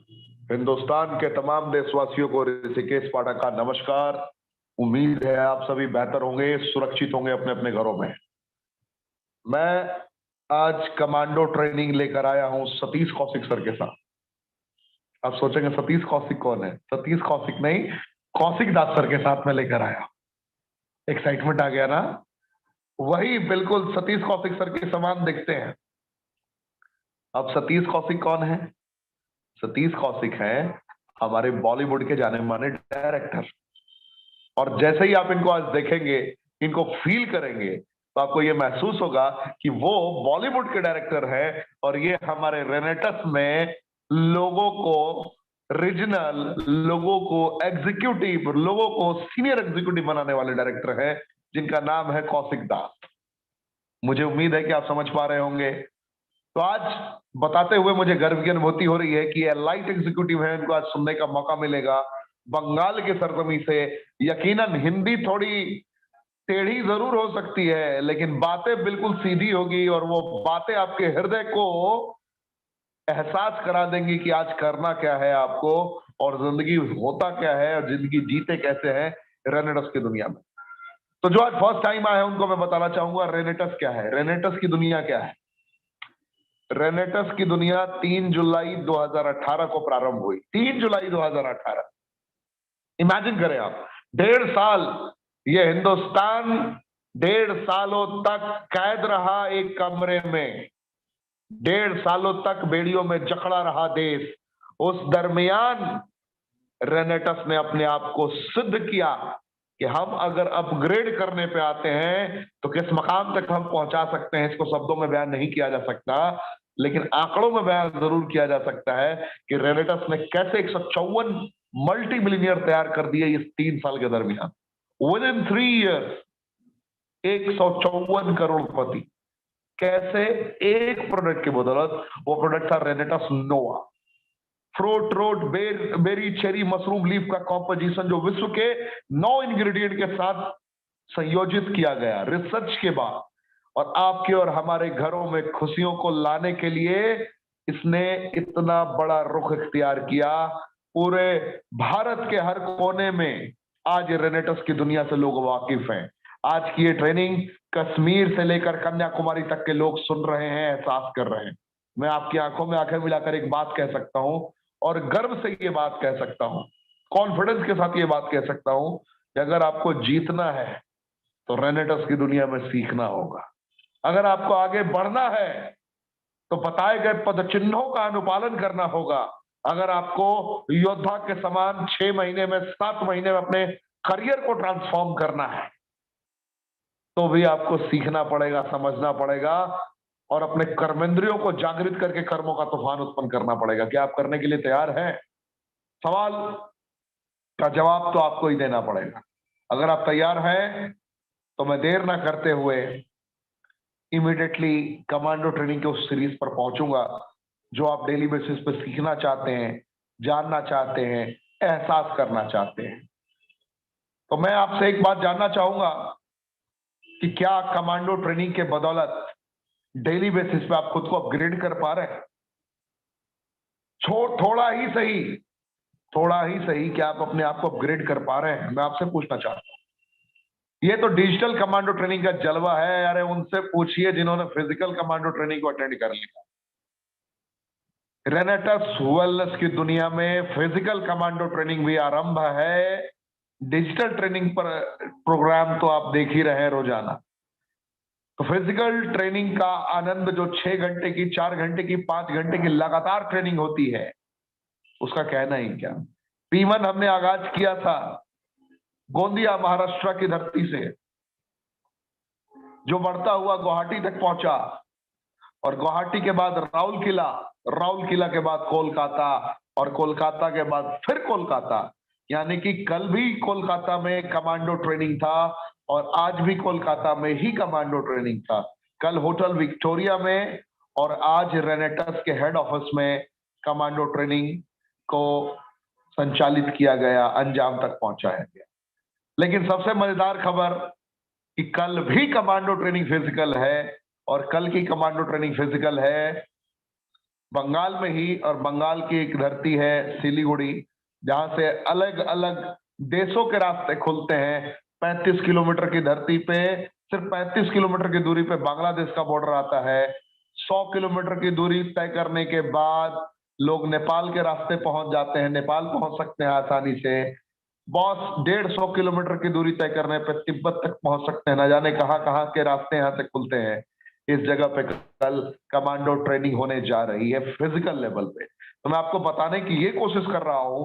हिंदुस्तान के तमाम देशवासियों को ऋषिकेश पाठक का नमस्कार। उम्मीद है आप सभी बेहतर होंगे, सुरक्षित होंगे अपने अपने घरों में। मैं आज कमांडो ट्रेनिंग लेकर आया हूं सतीश कौशिक सर के साथ। आप सोचेंगे सतीश कौशिक कौन है? सतीश कौशिक नहीं, कौशिक दास सर के साथ में लेकर आया। एक्साइटमेंट आ गया ना? वही बिल्कुल सतीश कौशिक सर के समान दिखते हैं। अब सतीश कौशिक कौन है? सतीश कौशिक है हमारे बॉलीवुड के जाने माने डायरेक्टर। और जैसे ही आप इनको आज देखेंगे, इनको फील करेंगे, तो आपको ये महसूस होगा कि वो बॉलीवुड के डायरेक्टर हैं और ये हमारे रेनेटस में लोगों को रीजनल, लोगों को एग्जीक्यूटिव, लोगों को सीनियर एग्जीक्यूटिव बनाने वाले डायरेक्टर हैं, जिनका नाम है कौशिक दास। मुझे उम्मीद है कि आप समझ पा रहे होंगे। तो आज बताते हुए मुझे गर्व की अनुभूति हो रही है कि एलाइट एग्जीक्यूटिव है, इनको आज सुनने का मौका मिलेगा बंगाल के सरजमी से। यकीनन हिंदी थोड़ी टेढ़ी जरूर हो सकती है, लेकिन बातें बिल्कुल सीधी होगी और वो बातें आपके हृदय को एहसास करा देंगी कि आज करना क्या है आपको और जिंदगी होता क्या है और जिंदगी जीते कैसे हैं रेनेटस की दुनिया में। तो जो आज फर्स्ट टाइम आए हैं उनको मैं बताना चाहूंगा रेनेटस क्या है, रेनेटस की दुनिया क्या है। रेनेटस की दुनिया 3 जुलाई 2018 को प्रारंभ हुई। 3 जुलाई 2018। इमेजिन करें आप, 1.5 साल ये हिंदुस्तान 1.5 सालों तक कैद रहा एक कमरे में। 1.5 सालों तक बेड़ियों में जकड़ा रहा देश। उस दरमियान रेनेटस ने अपने आप को सिद्ध किया कि हम अगर अपग्रेड करने पे आते हैं तो किस मकाम तक हम पहुंचा सकते हैं। इसको शब्दों में बयान नहीं किया जा सकता, लेकिन आंकड़ों में बयान जरूर किया जा सकता है कि रेनेटस ने कैसे 154 मल्टी मिलियनियर तैयार कर दिए इस 3 साल के दरमियान। विद इन 3 इयर्स 154 करोड़पति। कैसे? एक प्रोडक्ट की बदौलत। वो प्रोडक्ट था Renatus Nova. Fruit, root, berry, cherry, mushroom leaf का कॉम्पोजिशन जो विश्व के 9 इंग्रेडिएंट के साथ संयोजित किया गया रिसर्च के बाद, और आपके और हमारे घरों में खुशियों को लाने के लिए इसने इतना बड़ा रुख इख्तियार किया। पूरे भारत के हर कोने में आज रेनेटस की दुनिया से लोग वाकिफ हैं। आज की ये ट्रेनिंग कश्मीर से लेकर कन्याकुमारी तक के लोग सुन रहे हैं, एहसास कर रहे हैं। मैं आपकी आंखों में आंखें मिलाकर एक बात कह सकता हूं और गर्व से ये बात कह सकता हूं, कॉन्फिडेंस के साथ ये बात कह सकता हूं कि अगर आपको जीतना है तो रेनेटस की दुनिया में सीखना होगा। अगर आपको आगे बढ़ना है तो बताए गए पद चिन्हों का अनुपालन करना होगा। अगर आपको योद्धा के समान 6 महीने में, 7 महीने में अपने करियर को ट्रांसफॉर्म करना है, तो भी आपको सीखना पड़ेगा, समझना पड़ेगा और अपने कर्मेंद्रियों को जागृत करके कर्मों का तूफान उत्पन्न करना पड़ेगा। क्या आप करने के लिए तैयार हैं? सवाल का जवाब तो आपको ही देना पड़ेगा। अगर आप तैयार हैं तो मैं देर ना करते हुए इमीडिएटली कमांडो ट्रेनिंग के उस सीरीज पर पहुंचूंगा जो आप डेली बेसिस पे सीखना चाहते हैं, जानना चाहते हैं, एहसास करना चाहते हैं। तो मैं आपसे एक बात जानना चाहूंगा कि क्या कमांडो ट्रेनिंग के बदौलत डेली बेसिस पे आप खुद को अपग्रेड कर पा रहे हैं? थोड़ा ही सही, थोड़ा ही सही, क्या आप अपने आप को अपग्रेड कर पा रहे हैं? मैं आपसे पूछना चाहता हूं। ये तो डिजिटल कमांडो ट्रेनिंग का जलवा है। अरे उनसे पूछिए जिन्होंने फिजिकल कमांडो ट्रेनिंग को अटेंड कर लिया। रेनेटस वेलनेस की दुनिया में फिजिकल कमांडो ट्रेनिंग भी आरंभ है। डिजिटल ट्रेनिंग पर प्रोग्राम तो आप देख ही रहे हैं रोजाना। तो फिजिकल ट्रेनिंग का आनंद जो 6 घंटे की, 4 घंटे की, 5 घंटे की लगातार ट्रेनिंग होती है, उसका कहना ही क्या। P1 हमने आगाज किया था गोंदिया महाराष्ट्र की धरती से, जो बढ़ता हुआ गुवाहाटी तक पहुंचा और गुवाहाटी के बाद राउरकेला, राउरकेला के बाद कोलकाता और कोलकाता के बाद फिर कोलकाता। यानी कि कल भी कोलकाता में कमांडो ट्रेनिंग था और आज भी कोलकाता में ही कमांडो ट्रेनिंग था। कल होटल विक्टोरिया में और आज रेनेटस के हेड ऑफिस में कमांडो ट्रेनिंग को संचालित किया गया, अंजाम तक पहुंचाया गया। लेकिन सबसे मजेदार खबर कि कल भी कमांडो ट्रेनिंग फिजिकल है और कल की कमांडो ट्रेनिंग फिजिकल है बंगाल में ही, और बंगाल की एक धरती है सिलीगुड़ी, जहां से अलग अलग देशों के रास्ते खुलते हैं। 35 किलोमीटर की धरती पे, सिर्फ 35 किलोमीटर की दूरी पे बांग्लादेश का बॉर्डर आता है। 100 किलोमीटर की दूरी तय करने के बाद लोग नेपाल के रास्ते पहुंच जाते हैं, नेपाल पहुंच सकते हैं आसानी से। बॉस 150 किलोमीटर की दूरी तय करने पे तिब्बत तक पहुंच सकते हैं। ना जाने कहाँ कहाँ के रास्ते यहाँ से खुलते हैं। इस जगह पे कल कमांडो ट्रेनिंग होने जा रही है फिजिकल लेवल पे। तो मैं आपको बताने की ये कोशिश कर रहा हूं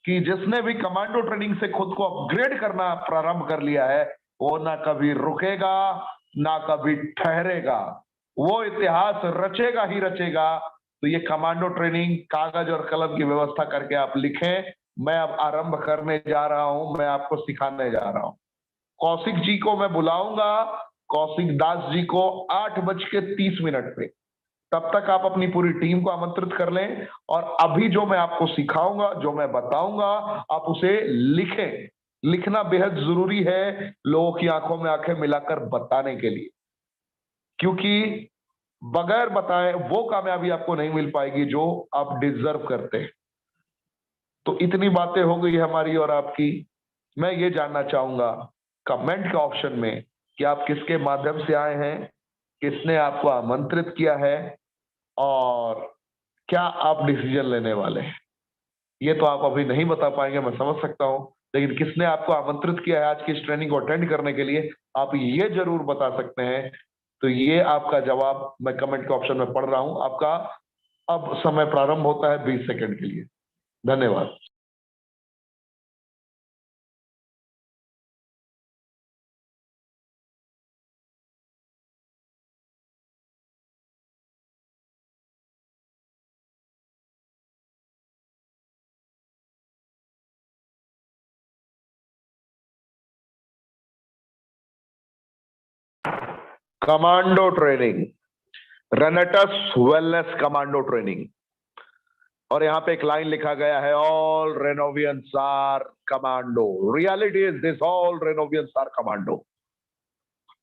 कि जिसने भी कमांडो ट्रेनिंग से खुद को अपग्रेड करना प्रारंभ कर लिया है, वो ना कभी रुकेगा, ना कभी ठहरेगा। वो इतिहास रचेगा ही रचेगा। तो ये कमांडो ट्रेनिंग कागज और कलम की व्यवस्था करके आप लिखें। मैं अब आरंभ करने जा रहा हूं, मैं आपको सिखाने जा रहा हूं। कौशिक जी को मैं बुलाऊंगा, कौशिक दास जी को 8:30 पे। तब तक आप अपनी पूरी टीम को आमंत्रित कर लें, और अभी जो मैं आपको सिखाऊंगा, जो मैं बताऊंगा, आप उसे लिखें। लिखना बेहद जरूरी है लोगों की आंखों में आंखें मिलाकर बताने के लिए, क्योंकि बगैर बताए वो कामयाबी आपको नहीं मिल पाएगी जो आप डिजर्व करते हैं। तो इतनी बातें हो गई हमारी और आपकी। मैं ये जानना चाहूंगा कमेंट के ऑप्शन में कि आप किसके माध्यम से आए हैं, किसने आपको आमंत्रित किया है, और क्या आप डिसीजन लेने वाले हैं। ये तो आप अभी नहीं बता पाएंगे, मैं समझ सकता हूं, लेकिन किसने आपको आमंत्रित किया है आज की इस ट्रेनिंग को अटेंड करने के लिए, आप ये जरूर बता सकते हैं। तो ये आपका जवाब मैं कमेंट के ऑप्शन में पढ़ रहा हूं। आपका अब समय प्रारंभ होता है 20 सेकंड के लिए। धन्यवाद। Commando training, Renatus wellness commando training. और यहाँ पे एक लाइन लिखा गया है, all Renovians are commando. Reality is this, all Renovians are commando.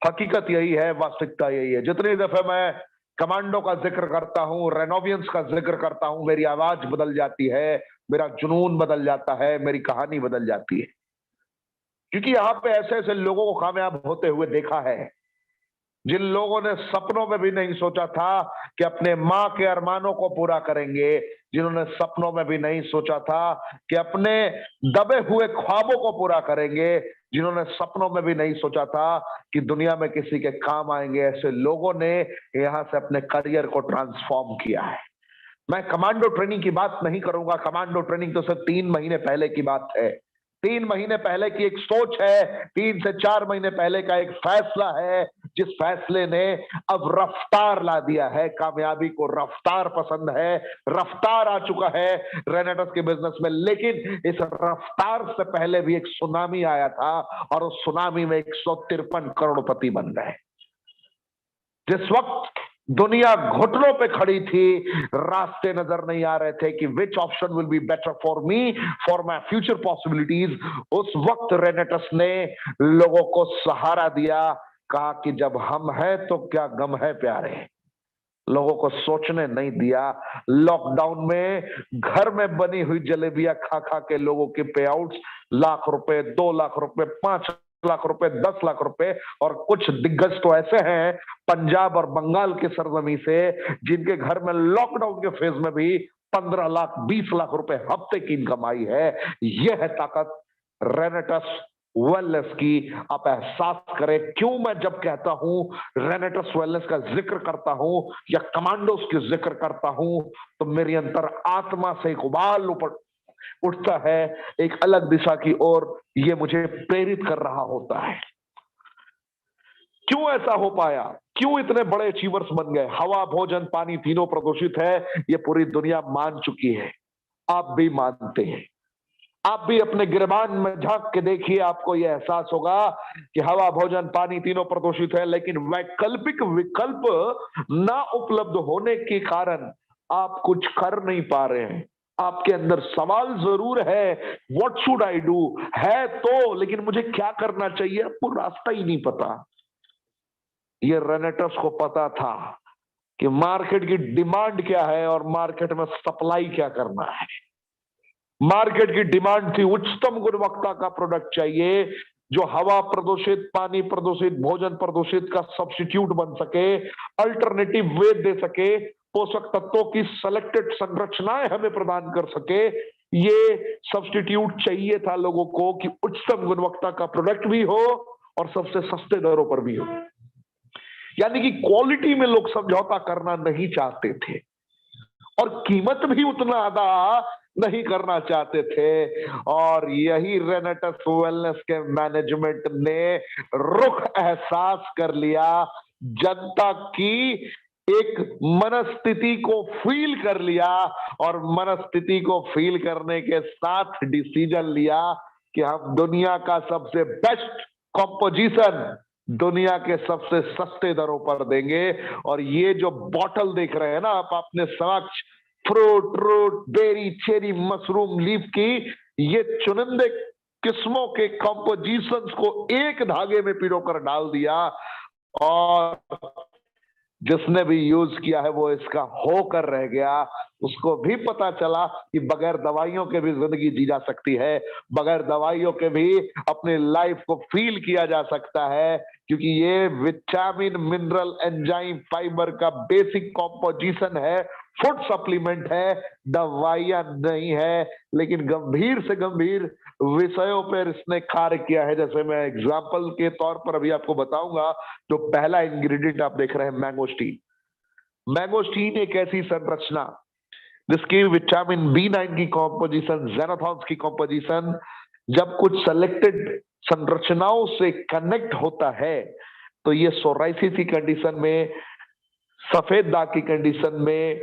हकीकत यही है, वास्तविकता यही है। जितनी दफे मैं कमांडो का जिक्र करता हूँ, रेनोवियंस का जिक्र करता हूँ, मेरी आवाज बदल जाती है, मेरा जुनून बदल जाता है, मेरी कहानी बदल जाती है। क्योंकि यहाँ पे ऐसे ऐसे लोगों को कामयाब होते हुए देखा है, जिन लोगों ने सपनों में भी नहीं सोचा था कि अपने माँ के अरमानों को पूरा करेंगे, जिन्होंने सपनों में भी नहीं सोचा था कि अपने दबे हुए ख्वाबों को पूरा करेंगे, जिन्होंने सपनों में भी नहीं सोचा था कि दुनिया में किसी के काम आएंगे, ऐसे लोगों ने यहां से अपने करियर को ट्रांसफॉर्म किया है। मैं कमांडो ट्रेनिंग की बात नहीं करूंगा। कमांडो ट्रेनिंग तो सिर्फ 3 महीने पहले की बात है। 3 महीने पहले की एक सोच है, 3 से 4 महीने पहले का एक फैसला है, जिस फैसले ने अब रफ्तार ला दिया है। कामयाबी को रफ्तार पसंद है, रफ्तार आ चुका है रेनेटस के बिजनेस में। लेकिन इस रफ्तार से पहले भी एक सुनामी आया था, और उस सुनामी में 153 करोड़पति बन गए। जिस वक्त दुनिया घुटनों पे खड़ी थी, रास्ते नजर नहीं आ रहे थे कि which option will be better for me, for my future possibilities, उस वक्त रेनेटस ने लोगों को सहारा दिया। कहा कि जब हम हैं तो क्या गम है प्यारे। लोगों को सोचने नहीं दिया। लॉकडाउन में घर में बनी हुई जलेबियां खा खा के लोगों के पे आउट्स, ₹1,00,000, ₹2,00,000, ₹5,00,000, ₹10,00,000। और कुछ दिग्गज तो ऐसे हैं पंजाब और बंगाल के सरजमी से, जिनके घर में लॉकडाउन के फेज में भी 15 लाख, ₹20,00,000 हफ्ते की इनकम आई है। यह है ताकत रेनेटस वेलनेस की। आप एहसास करें क्यों मैं जब कहता हूं, रेनेटस वेलनेस का जिक्र करता हूं या कमांडोस की जिक्र करता हूं, तो मेरी अंतर आत्मा से एक उबाल ऊपर उठता है, एक अलग दिशा की ओर ये मुझे प्रेरित कर रहा होता है। क्यों ऐसा हो पाया, क्यों इतने बड़े अचीवर्स बन गए। हवा, भोजन, पानी तीनों प्रदूषित है, ये पूरी दुनिया मान चुकी है, आप भी मानते हैं। आप भी अपने गिरबान में झांक के देखिए, आपको यह एहसास होगा कि हवा, भोजन, पानी तीनों प्रदूषित है, लेकिन वैकल्पिक विकल्प ना उपलब्ध होने के कारण आप कुछ कर नहीं पा रहे हैं। आपके अंदर सवाल जरूर है, व्हाट शुड आई डू, है तो, लेकिन मुझे क्या करना चाहिए, आपको रास्ता ही नहीं पता। ये रेनेटस को पता था। कि मार्केट की डिमांड क्या है और मार्केट में सप्लाई क्या करना है। मार्केट की डिमांड थी उच्चतम गुणवत्ता का प्रोडक्ट चाहिए जो हवा प्रदूषित, पानी प्रदूषित, भोजन प्रदूषित का सब्स्टिट्यूट बन सके, अल्टरनेटिव वे दे सके, पोषक तत्वों की सेलेक्टेड संरचनाएं हमें प्रदान कर सके। ये सब्स्टिट्यूट चाहिए था लोगों को कि उच्चतम गुणवत्ता का प्रोडक्ट भी हो और सबसे सस्ते दरों पर भी हो। यानी कि क्वालिटी में लोग समझौता करना नहीं चाहते थे और कीमत भी उतना अदा नहीं करना चाहते थे। और यही रेनेटस वेलनेस के मैनेजमेंट ने रुख एहसास कर लिया, जनता की एक मनस्थिति को फील कर लिया और मनस्थिति को फील करने के साथ डिसीजन लिया कि हम दुनिया का सबसे बेस्ट कॉम्पोजिशन दुनिया के सबसे सस्ते दरों पर देंगे। और ये जो बॉटल देख रहे हैं ना आप अपने समक्ष, fruit, root, berry, cherry, mushroom, leaf की ये चुनिंदे किस्मों के कॉम्पोजिशंस को एक धागे में पिरोकर डाल दिया और जिसने भी यूज किया है वो इसका होकर रह गया। उसको भी पता चला कि बगैर दवाइयों के भी जिंदगी जी जा सकती है, बगैर दवाइयों के भी अपने लाइफ को फील किया जा सकता है, क्योंकि ये विटामिन, मिनरल, एंजाइम, फाइबर का बेसिक कॉम्पोजिशन है, फूड सप्लीमेंट है, दवाइयां नहीं है। लेकिन गंभीर से गंभीर विषयों पर इसने कार्य किया है। जैसे मैं एग्जाम्पल के तौर पर अभी आपको बताऊंगा, जो पहला इंग्रेडिएंट आप देख रहे हैं मैंगोस्टीन। मैंगोस्टीन एक ऐसी संरचना जिसकी विटामिन B9 की कॉम्पोजिशन, ज़ेनोथॉन्स की कॉम्पोजिशन जब कुछ सेलेक्टेड संरचनाओं से कनेक्ट होता है तो ये सोराइसिस की कंडीशन में, सफेद दाग की कंडीशन में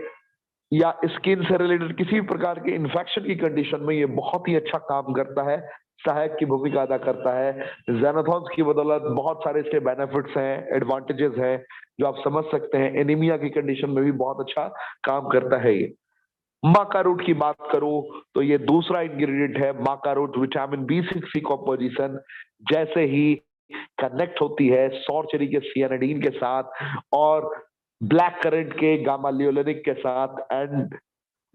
या स्किन से रिलेटेड किसी प्रकार के इन्फेक्शन की कंडीशन में ये बहुत ही अच्छा काम करता है, सहायक की भूमिका अदा करता है। ज़ेनोथॉन्स की बदौलत बहुत सारे इसके बेनिफिट्स हैं, एडवांटेजेस हैं जो आप समझ सकते हैं। एनीमिया की कंडीशन में भी बहुत अच्छा काम करता है ये। माका रूट की बात करूं तो ये दूसरा इंग्रेडिएंट है। माका रूट विटामिन B6 की कॉम्पोजिशन जैसे ही कनेक्ट होती है सौर चेरी के सियानिडीन के साथ और ब्लैक करंट के गामा लियोलेनिक के साथ एंड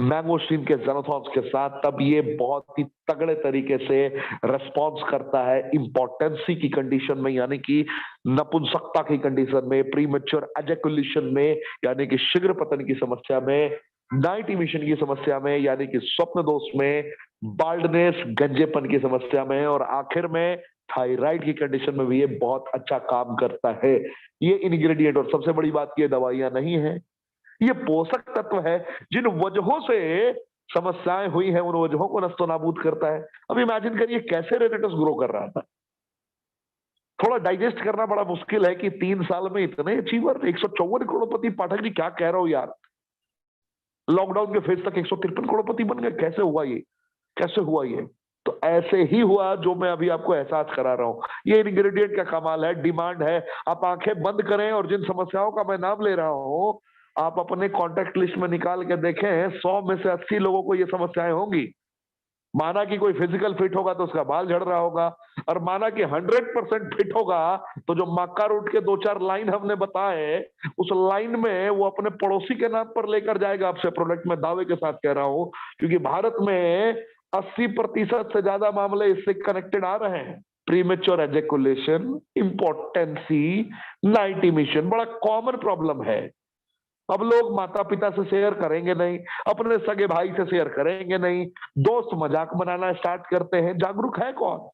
मैंगोस्टीन के ज़ेनोथॉन्स के साथ, तब ये बहुत ही तगड़े तरीके से रेस्पॉन्स करता है इम्पोर्टेंसी की कंडीशन में, यानी कि नपुंसकता की कंडीशन में, प्रीमेच्योर एजैकुलेशन में यानी कि शीघ्र पतन की समस्या में, नाइट इमिशन की समस्या में यानी कि स्वप्न दोष में, बाल्डनेस, गंजेपन की समस्या में और आखिर में थायराइड की कंडीशन में भी ये बहुत अच्छा काम करता है ये इंग्रेडिएंट। और सबसे बड़ी बात ये दवाइयां नहीं है, ये पोषक तत्व है जिन वजहों से समस्याएं हुई हैं उन वजहों को नस्तो नाबूद करता है। अब इमेजिन करिए कैसे रेनेटस ग्रो कर रहा था। थोड़ा डाइजेस्ट करना बड़ा मुश्किल है कि 3 साल में इतने अचीवर, 154 करोड़पति। पाठक जी क्या कह रहा हो यार, लॉकडाउन के फेज तक 153 करोड़पति बन गए, कैसे हुआ ये, कैसे हुआ ये? तो ऐसे ही हुआ जो मैं अभी आपको एहसास करा रहा हूं। ये इंग्रेडिएंट का कमाल है, डिमांड है। आप आंखें बंद करें और जिन समस्याओं का मैं नाम ले रहा हूं आप अपने कॉन्टेक्ट लिस्ट में निकाल के देखें, 100 में से 80 लोगों को ये समस्याएं होंगी। माना कि कोई फिजिकल फिट होगा तो उसका बाल झड़ रहा होगा, और माना कि 100% फिट होगा तो जो मक्का रूट के 2-4 लाइन हमने बताए उस लाइन में वो अपने पड़ोसी के नाम पर लेकर जाएगा आपसे प्रोडक्ट। में दावे के साथ कह रहा हूं क्योंकि भारत में 80% से ज्यादा मामले इससे कनेक्टेड आ रहे हैं। Premature ejaculation, impotency, night emission बड़ा कॉमन प्रॉब्लम है। अब लोग माता पिता से शेयर करेंगे नहीं, अपने सगे भाई से शेयर करेंगे नहीं, दोस्त मजाक बनाना स्टार्ट करते हैं। जागरूक है कौन?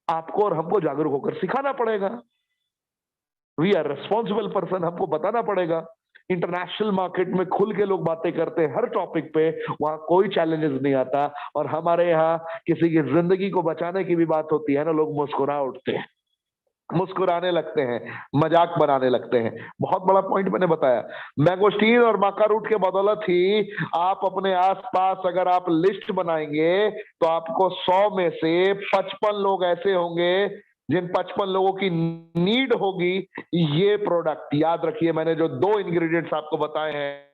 आपको और हमको जागरूक होकर सिखाना पड़ेगा। वी आर रिस्पॉन्सिबल पर्सन, हमको बताना पड़ेगा। इंटरनेशनल मार्केट में खुल के लोग बातें करते हैं हर टॉपिक पे, वहां कोई चैलेंजेस नहीं आता। और हमारे यहाँ किसी की जिंदगी को बचाने की भी बात होती है ना, लोग मुस्कुरा उठते हैं, मुस्कुराने लगते हैं, मजाक बनाने लगते हैं। बहुत बड़ा पॉइंट मैंने बताया। मैंगोस्टीन और माका रूट के बदौलत ही आप अपने आसपास अगर आप लिस्ट बनाएंगे तो आपको 100 में से 55 लोग ऐसे होंगे जिन 55 लोगों की नीड होगी ये प्रोडक्ट। याद रखिए मैंने जो 2 इंग्रेडिएंट्स आपको बताए हैं,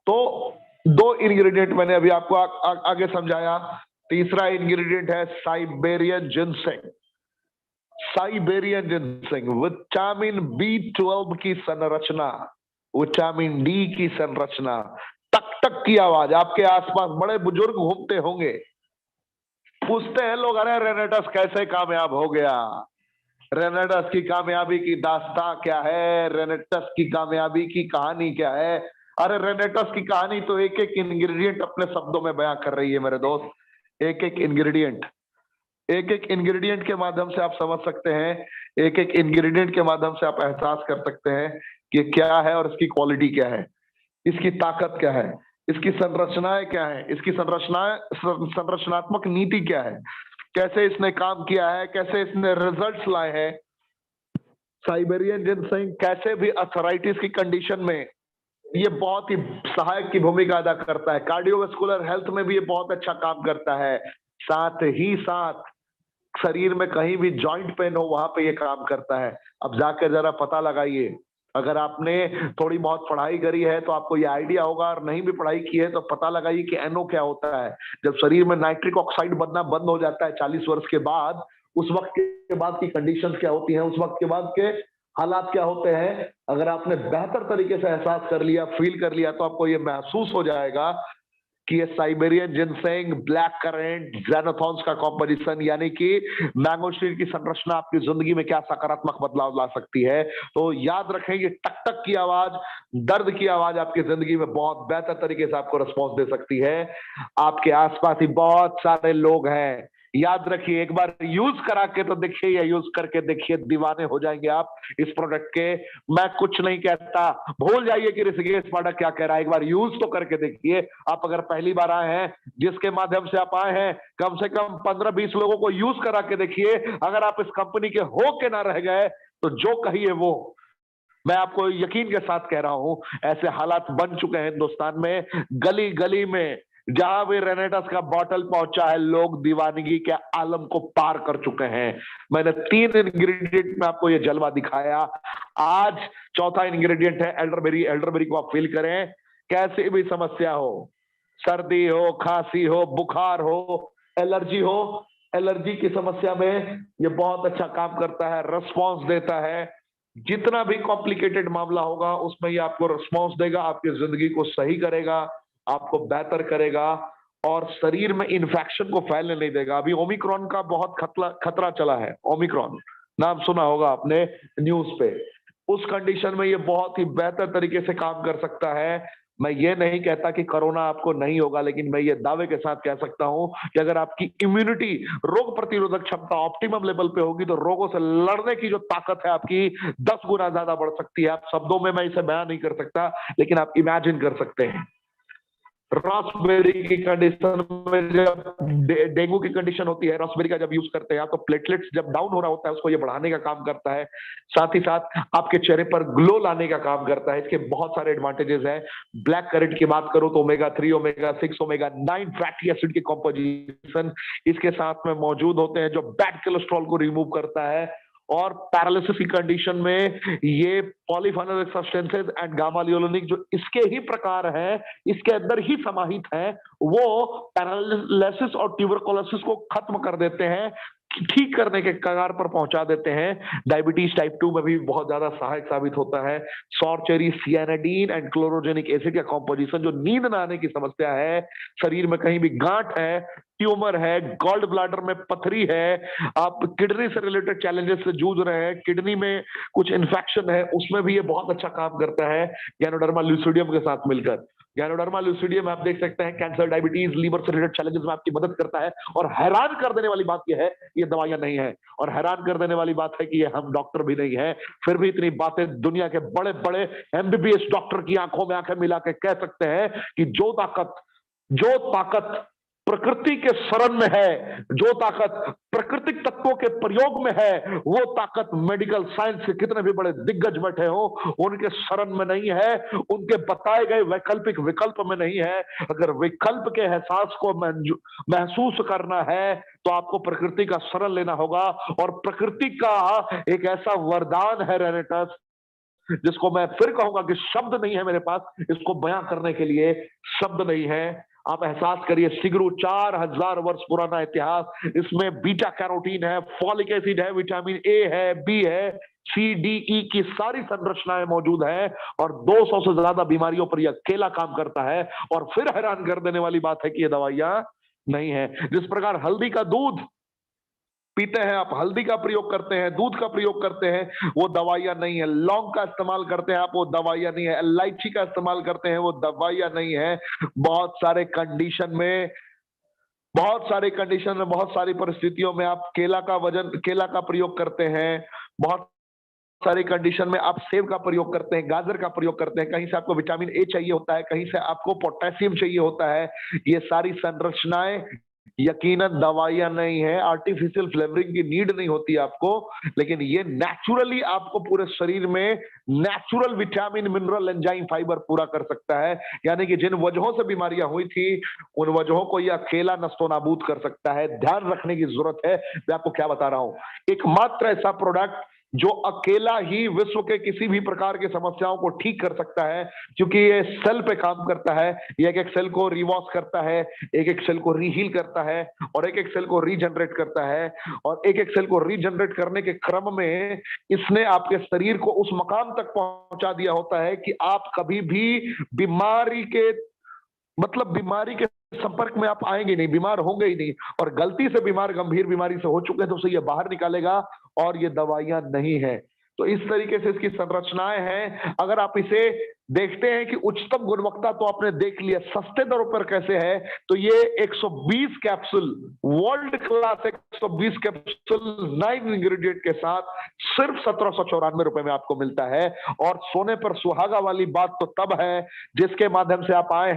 तो 2 इंग्रेडिएंट मैंने अभी आपको आगे समझाया। तीसरा इंग्रेडिएंट है Siberian ginseng. Siberian ginseng, vitamin B12 की संरचना, विटामिन डी की संरचना, टक टक की आवाज। आपके आसपास बड़े बुजुर्ग घूमते होंगे, पूछते हैं लोग, अरे रेनेटस कैसे कामयाब हो गया, रेनेटस की कामयाबी की दास्तां क्या है, रेनेटस की कामयाबी की कहानी क्या है। अरे रेनेटस की कहानी तो एक एक इंग्रेडिएंट अपने शब्दों में बयां कर रही है मेरे दोस्त। एक एक इंग्रेडिएंट, एक एक इंग्रेडिएंट के माध्यम से आप समझ सकते हैं, एक एक इंग्रेडिएंट के माध्यम से आप एहसास कर सकते हैं कि क्या है और इसकी क्वालिटी क्या है, इसकी ताकत क्या है, इसकी संरचनाएं क्या है, इसकी संरचनात्मक नीति क्या है, कैसे इसने काम किया है, कैसे इसने रिजल्ट्स लाए हैं। साइबेरियन जिनसेंग कैसे भी अर्थराइटिस की कंडीशन में ये बहुत ही सहायक की भूमिका अदा करता है। कार्डियोवास्कुलर हेल्थ में भी ये बहुत अच्छा काम करता है। साथ ही साथ शरीर में कहीं भी जॉइंट पेन हो वहां पे ये काम करता है। अब जाकर जरा पता लगाइए, अगर आपने थोड़ी बहुत पढ़ाई करी है तो आपको ये आइडिया होगा, और नहीं भी पढ़ाई की है तो पता लगाइए कि एनओ क्या होता है। जब शरीर में नाइट्रिक ऑक्साइड बनना बंद हो जाता है 40 वर्ष के बाद, उस वक्त के बाद की कंडीशंस क्या होती हैं, उस वक्त के बाद के हालात क्या होते हैं, अगर आपने बेहतर तरीके से एहसास कर लिया, फील कर लिया, तो आपको ये महसूस हो जाएगा कि ये साइबेरियन जिनसेंग, ब्लैक करेंट, ज़ेनोथॉन्स का कॉम्पोजिशन, यानी कि मैंगोस्टीन की संरचना आपकी जिंदगी में क्या सकारात्मक बदलाव ला सकती है। तो याद रखें, ये टक टक की आवाज, दर्द की आवाज आपकी जिंदगी में बहुत बेहतर तरीके से आपको रिस्पॉन्स दे सकती है। आपके आसपास ही बहुत सारे लोग हैं, याद रखिए, एक बार यूज करा के तो देखिए, या यूज करके देखिए, दीवाने हो जाएंगे आप इस प्रोडक्ट के। मैं कुछ नहीं कहता, भूल जाइए कि ऋषिकेश प्रोडक्ट क्या कह रहा है, एक बार यूज तो करके देखिए। आप अगर पहली बार आए हैं, जिसके माध्यम से आप आए हैं, कम से कम 15-20 लोगों को यूज करा के देखिए। अगर आप इस कंपनी के हो के ना रह गए तो जो कहिए वो, मैं आपको यकीन के साथ कह रहा हूं, ऐसे हालात बन चुके हैं हिंदुस्तान में, गली गली में जहां भी रेनेटस का बॉटल पहुंचा है, लोग दीवानगी के आलम को पार कर चुके हैं। मैंने 3 इंग्रेडिएंट में आपको ये जलवा दिखाया, आज चौथा इंग्रेडिएंट है एल्डरबेरी। एल्डरबेरी को आप फील करें, कैसी भी समस्या हो, सर्दी हो, खांसी हो, बुखार हो, एलर्जी हो, एलर्जी की समस्या में ये बहुत अच्छा काम करता है, रिस्पॉन्स देता है। जितना भी कॉम्प्लिकेटेड मामला होगा उसमें ये आपको रिस्पॉन्स देगा, आपकी जिंदगी को सही करेगा, आपको बेहतर करेगा, और शरीर में इन्फेक्शन को फैलने नहीं देगा। अभी ओमिक्रॉन का बहुत खतरा चला है, ओमिक्रॉन नाम सुना होगा आपने न्यूज पे। उस कंडीशन में ये बहुत ही बेहतर तरीके से काम कर सकता है। मैं ये नहीं कहता कि कोरोना आपको नहीं होगा, लेकिन मैं ये दावे के साथ कह सकता हूं कि अगर आपकी इम्यूनिटी, रोग प्रतिरोधक क्षमता ऑप्टिमम लेवल पे होगी तो रोगों से लड़ने की जो ताकत है आपकी 10 गुना ज्यादा बढ़ सकती है। आप शब्दों में मैं इसे बयान नहीं कर सकता, लेकिन आप इमेजिन कर सकते हैं। रॉसबेरी की कंडीशन में, जब डेंगू की कंडीशन होती है, रॉसबेरी का जब यूज करते हैं तो प्लेटलेट्स जब डाउन हो रहा होता है उसको ये बढ़ाने का काम करता है, साथ ही साथ आपके चेहरे पर ग्लो लाने का काम करता है। इसके बहुत सारे एडवांटेजेस हैं। ब्लैक करेंट की बात करूं तो omega 3, omega 6, omega 9 fatty acid के कॉम्पोजिशन इसके साथ में मौजूद होते हैं, जो बैड कोलेस्ट्रॉल को रिमूव करता है। और पैरालिसिस की कंडीशन में ये पॉलीफेनोलिक सब्सटेंसेस एंड गामा लियोनिक जो इसके ही प्रकार हैं, इसके अंदर ही समाहित हैं, वो पैरालिसिस और ट्यूबरकुलोसिस को खत्म कर देते हैं, ठीक करने के कगार पर पहुंचा देते हैं। डायबिटीज टाइप 2 में भी बहुत ज्यादा सहायक साबित होता है। Sour cherry cyanidin and chlorogenic acid का कॉम्पोजिशन जो नींद न आने की समस्या है, शरीर में कहीं भी गांठ है, ट्यूमर है, गॉल्ड ब्लैडर में पथरी है, आप किडनी से रिलेटेड चैलेंजेस से जूझ रहे हैं, किडनी में कुछ इन्फेक्शन है, उसमें भी ये बहुत अच्छा काम करता है गैनोडर्मा लुसिडियम के साथ मिलकर। गैनोडर्मा लुसिडियम आप देख सकते हैं कैंसर, डायबिटीज, लीवर से रिलेटेड चैलेंजेस में आपकी मदद करता है। और हैरान कर देने वाली बात यह है, ये दवाइयां नहीं है, और हैरान कर देने वाली बात है कि ये हम डॉक्टर भी नहीं है, फिर भी इतनी बातें दुनिया के बड़े बड़े एमबीबीएस डॉक्टर की आंखों में आंखें मिला के कह सकते हैं कि जो ताकत प्रकृति के शरण में है, जो ताकत प्राकृतिक तत्वों के प्रयोग में है, वो ताकत मेडिकल साइंस के कितने भी बड़े दिग्गज बैठे हो उनके शरण में नहीं है, उनके बताए गए वैकल्पिक विकल्प में नहीं है। अगर विकल्प के एहसास को महसूस करना है तो आपको प्रकृति का शरण लेना होगा। और प्रकृति का एक ऐसा वरदान है रेनेटस, जिसको मैं फिर कहूंगा कि शब्द नहीं है मेरे पास इसको बयां करने के लिए, शब्द नहीं है। आप एहसास करिए, सिगरू 4000 वर्ष पुराना इतिहास, इसमें बीटा कैरोटीन है, फॉलिक एसिड है, विटामिन ए है, बी है, सी डी ई की सारी संरचनाएं मौजूद है और 200 से ज्यादा बीमारियों पर यह अकेला काम करता है। और फिर हैरान कर देने वाली बात है कि ये दवाइयां नहीं है। जिस प्रकार हल्दी का दूध पीते हैं आप, हल्दी का प्रयोग करते हैं, दूध का प्रयोग करते हैं, वो दवाइयां नहीं है। लौंग का इस्तेमाल करते हैं आप, वो दवाइयां नहीं है। इलायची का इस्तेमाल करते हैं, वो दवाइयां नहीं है। बहुत सारे कंडीशन में, बहुत सारी परिस्थितियों में आप केला का प्रयोग करते हैं, बहुत सारी कंडीशन में आप सेब का प्रयोग करते हैं, गाजर का प्रयोग करते हैं। कहीं से आपको विटामिन ए चाहिए होता है, कहीं से आपको पोटेशियम चाहिए होता है। ये सारी संरचनाएं यकीनन दवाइयां नहीं है, आर्टिफिशियल फ्लेवरिंग की नीड नहीं होती आपको, लेकिन ये नेचुरली आपको पूरे शरीर में natural vitamin, mineral, enzyme, fibre पूरा कर सकता है। यानी कि जिन वजहों से बीमारियां हुई थी, उन वजहों को यह अकेला नस्तो नाबूद कर सकता है। ध्यान रखने की जरूरत है। मैं आपको क्या बता रहा हूं, एकमात्र ऐसा प्रोडक्ट जो अकेला ही विश्व के किसी भी प्रकार की समस्याओं को ठीक कर सकता है, क्योंकि ये सेल पे काम करता है। ये एक एक सेल को रिवॉश करता है, एक एक सेल को रीहील करता है, और एक एक सेल को रीजनरेट करता है। और एक एक सेल को रीजनरेट करने के क्रम में इसने आपके शरीर को उस मकाम तक पहुंचा दिया होता है कि आप कभी भी बीमारी के संपर्क में आप आएंगे नहीं, बीमार होंगे ही नहीं। और गलती से बीमार, गंभीर बीमारी से हो चुके हैं तो उसे ये बाहर निकालेगा, और ये दवाइयां नहीं है। तो इस तरीके से इसकी संरचनाएं हैं। अगर आप इसे देखते हैं कि उच्चतम गुणवत्ता तो आपने देख लिया, सस्ते दरों पर कैसे है, तो ये 120 capsule, world class 120 capsule 9 ingredient के साथ सिर्फ 1794 रुपए में आपको मिलता है। और सोने पर सुहागा वाली बात तो तब है जिसके माध्यम से आप आए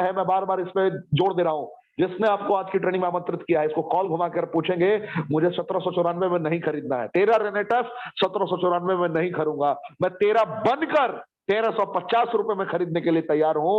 हैं, मैं बार बार इस पे जोड़ दे रहा हूं। जिसने आपको आज की ट्रेनिंग में आमंत्रित किया है, इसको कॉल घुमाकर पूछेंगे, मुझे 1794 में नहीं खरीदना है, तेरा रेनेटस 1794 में नहीं खरीदूंगा, मैं तेरा बनकर 1350 रुपए में खरीदने के लिए तैयार हूं।